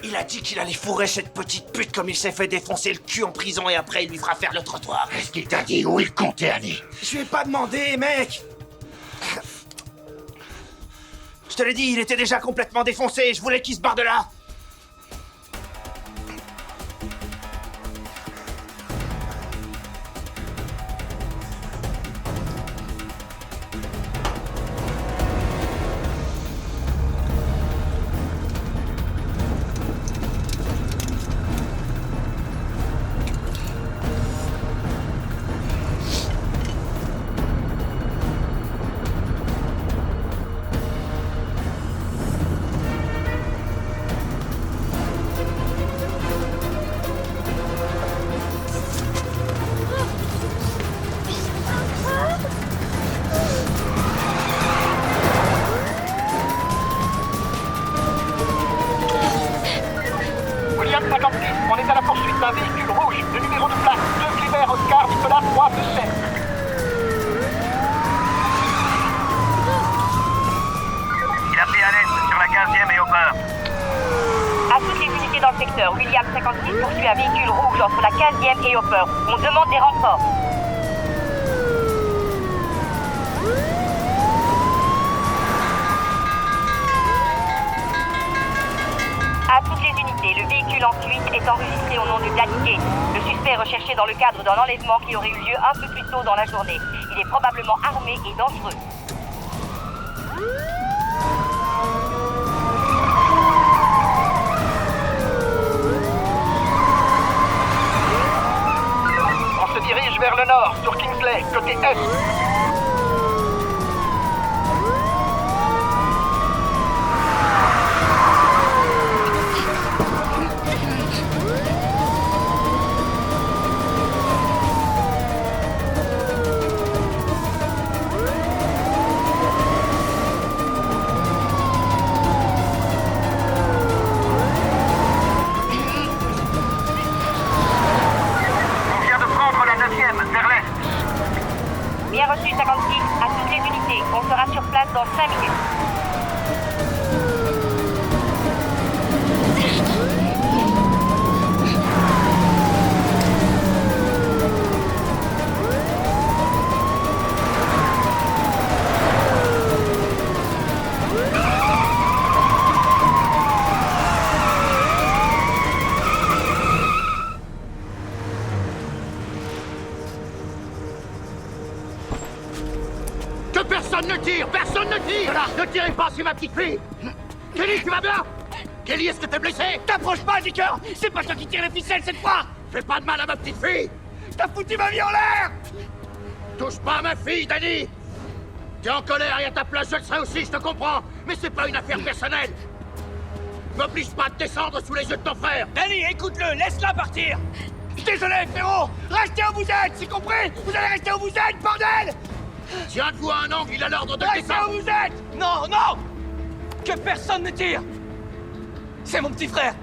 Il a dit qu'il allait fourrer cette petite pute comme il s'est fait défoncer le cul en prison et après il lui fera faire le trottoir. Est-ce qu'il t'a dit où il comptait aller? Je lui ai pas demandé, mec! Je te l'ai dit, il était déjà complètement défoncé, je voulais qu'il se barre de là. secteur. William 56 poursuit un véhicule rouge entre la 15e et Hopper. On demande des renforts. À toutes les unités, le véhicule en fuite est enregistré au nom de Danny Gay. Le suspect est recherché dans le cadre d'un enlèvement qui aurait eu lieu un peu plus tôt dans la journée. Il est probablement armé et dangereux. On se dirige vers le nord, sur Kingsley, côté est. Bien reçu 56, à toutes les unités. On sera sur place dans 5 minutes. Que personne ne tire! Personne ne tire! Là, ne tirez pas, c'est ma petite fille! Kelly, tu vas bien? Kelly, est-ce que t'es blessé? T'approches pas, Dicker! C'est pas toi qui tires les ficelles cette fois! Fais pas de mal à ma petite fille! T'as foutu ma vie en l'air! Touche pas à ma fille, Danny! T'es en colère et à ta place, je le serai aussi, je te comprends! Mais c'est pas une affaire personnelle! M'oblige pas de descendre sous les yeux de ton frère! Danny, écoute-le, laisse-la partir! Désolé, frérot! Restez où vous êtes, c'est compris? Vous allez rester où vous êtes, bordel! Si un de vous a un angle, il a l'ordre de restez descendre! où vous êtes! Non, non! Que personne ne tire! C'est mon petit frère!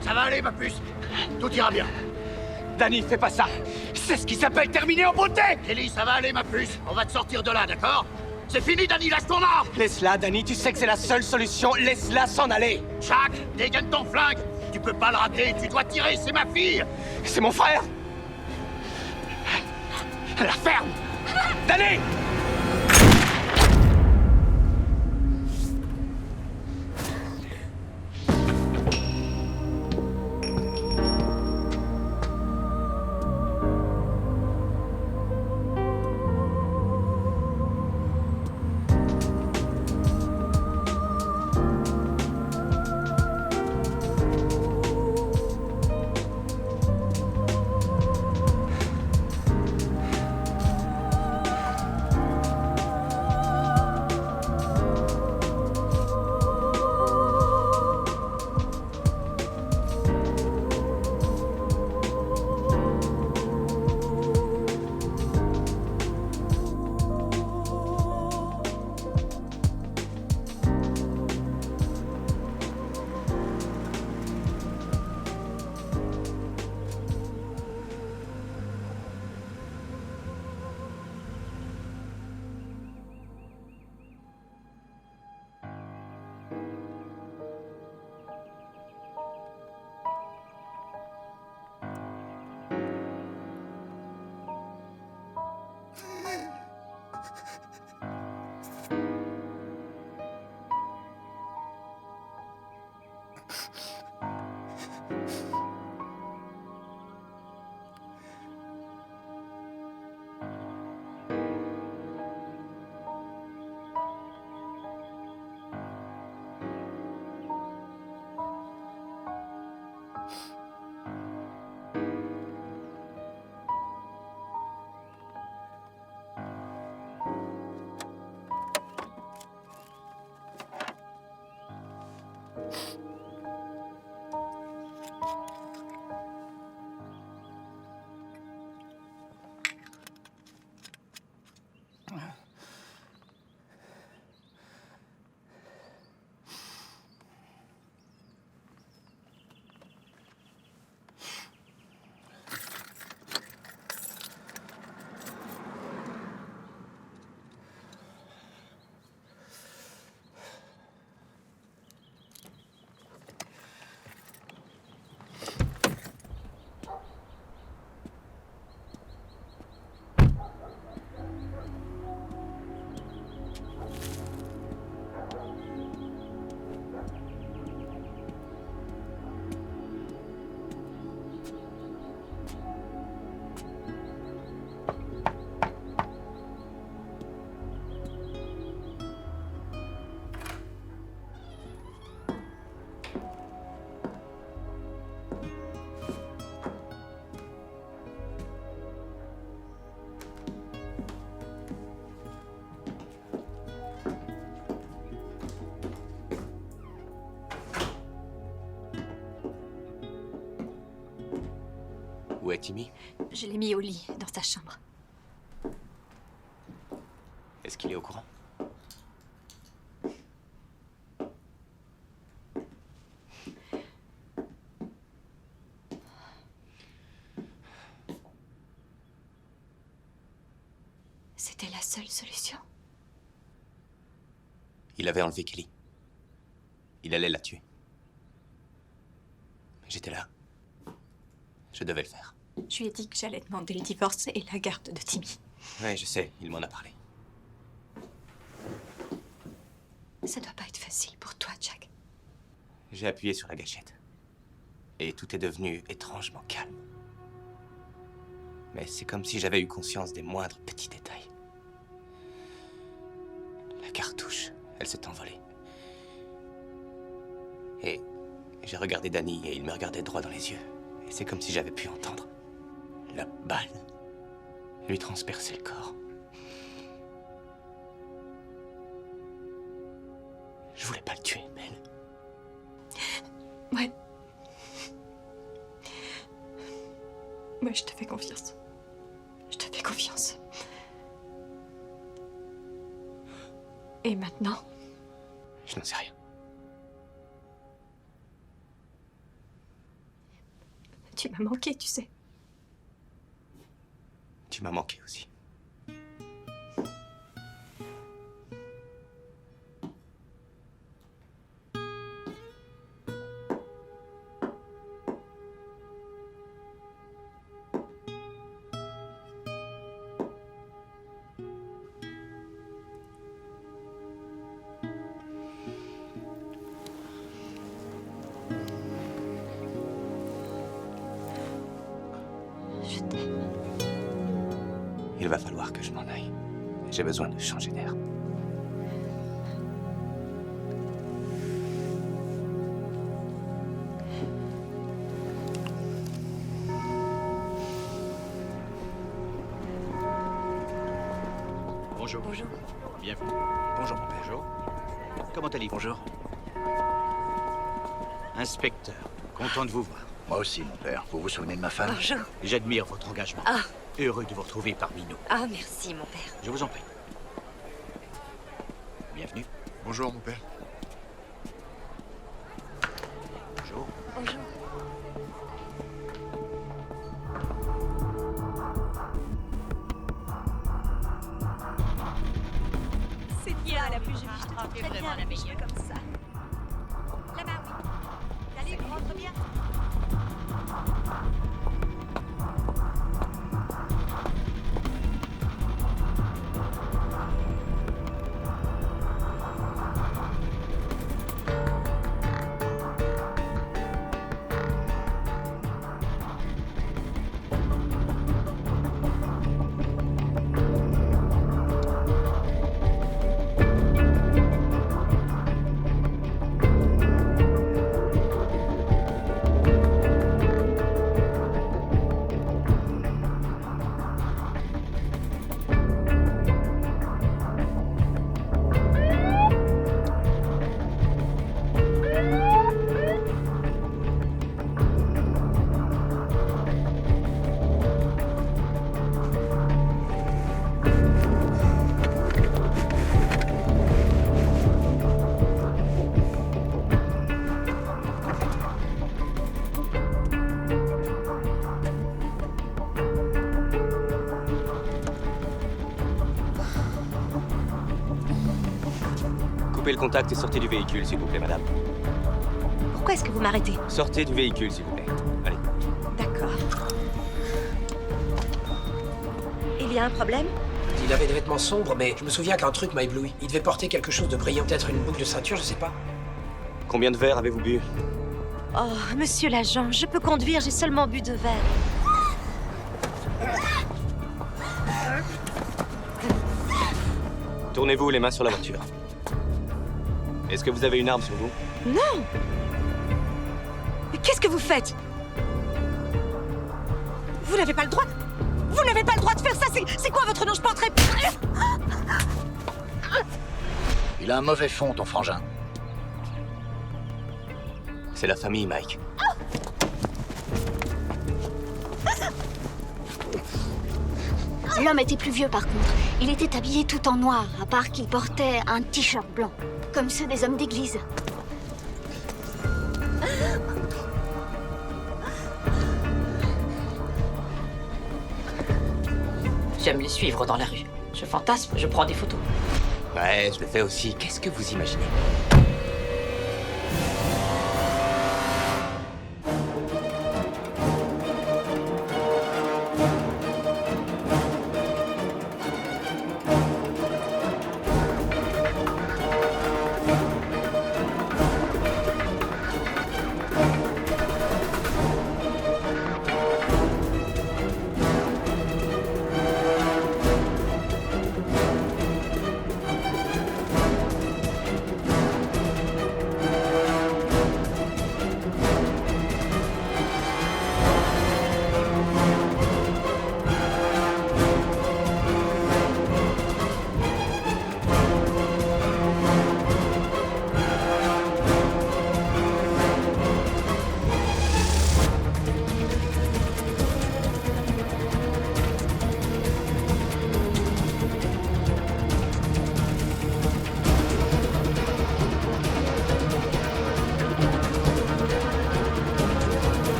Ça va aller, ma puce! Tout ira bien! Danny, fais pas ça! C'est ce qui s'appelle terminer en beauté! Kelly, ça va aller, ma puce! On va te sortir de là, d'accord? C'est fini, Danny, lâche ton arme! Laisse-la, Danny, tu sais que c'est la seule solution. Laisse-la s'en aller! Jack, dégaine ton flingue! Tu peux pas le rater, tu dois tirer, c'est ma fille! C'est mon frère! La ferme! Danny! Timmy? Je l'ai mis au lit, dans sa chambre. Est-ce qu'il est au courant? C'était la seule solution. Il avait enlevé Kelly. Il allait la tuer. J'étais là. Je devais le faire. Je lui ai dit que j'allais demander le divorce et la garde de Timmy. Ouais, je sais, il m'en a parlé. Ça doit pas être facile pour toi, Jack. J'ai appuyé sur la gâchette. Et tout est devenu étrangement calme. Mais c'est comme si j'avais eu conscience des moindres petits détails. La cartouche, elle s'est envolée. Et j'ai regardé Danny et il me regardait droit dans les yeux. Et c'est comme si j'avais pu entendre la balle lui transpercer le corps. Je voulais pas le tuer, Mel. Ouais. Ouais, je te fais confiance. Je te fais confiance. Et maintenant? Je n'en sais rien. Tu m'as manqué, tu sais. Tu m'as manqué aussi. Je t'aime. Il va falloir que je m'en aille. J'ai besoin de changer d'air. Bonjour. Bonjour. Bienvenue. Bonjour, mon père. Bonjour. Comment allez-vous? Bonjour. Inspecteur, content de vous voir. Moi aussi, mon père. Vous vous souvenez de ma femme? Bonjour. J'admire votre engagement. Ah. Heureux de vous retrouver parmi nous. Ah, merci, mon père. Je vous en prie. Bienvenue. Bonjour, mon père. Bonjour. Bonjour. C'est bien la plus jolie, je te trouve T'es très bien vraiment la les cheveux meilleure. comme ça. Là-bas, oui. Allez, rentre bien. Coupez le contact et sortez du véhicule, s'il vous plaît, madame. Pourquoi est-ce que vous m'arrêtez? Sortez du véhicule, s'il vous plaît. Allez. D'accord. Il y a un problème? Il avait des vêtements sombres, mais je me souviens qu'un truc m'a ébloui. Il devait porter quelque chose de brillant, peut-être une boucle de ceinture, je sais pas. Combien de verres avez-vous bu? Oh, monsieur l'agent, je peux conduire, j'ai seulement bu 2 verres. Tournez-vous les mains sur la voiture. Est-ce que vous avez une arme sur vous? Non! Mais qu'est-ce que vous faites? Vous n'avez pas le droit. Vous n'avez pas le droit de faire ça. C'est quoi votre nom? Je porterai. Il a un mauvais fond, ton frangin. C'est la famille, Mike. L'homme était plus vieux par contre. Il était habillé tout en noir, à part qu'il portait un t-shirt blanc, comme ceux des hommes d'église. J'aime les suivre dans la rue. Je fantasme, je prends des photos. Ouais, je le fais aussi. Qu'est-ce que vous imaginez?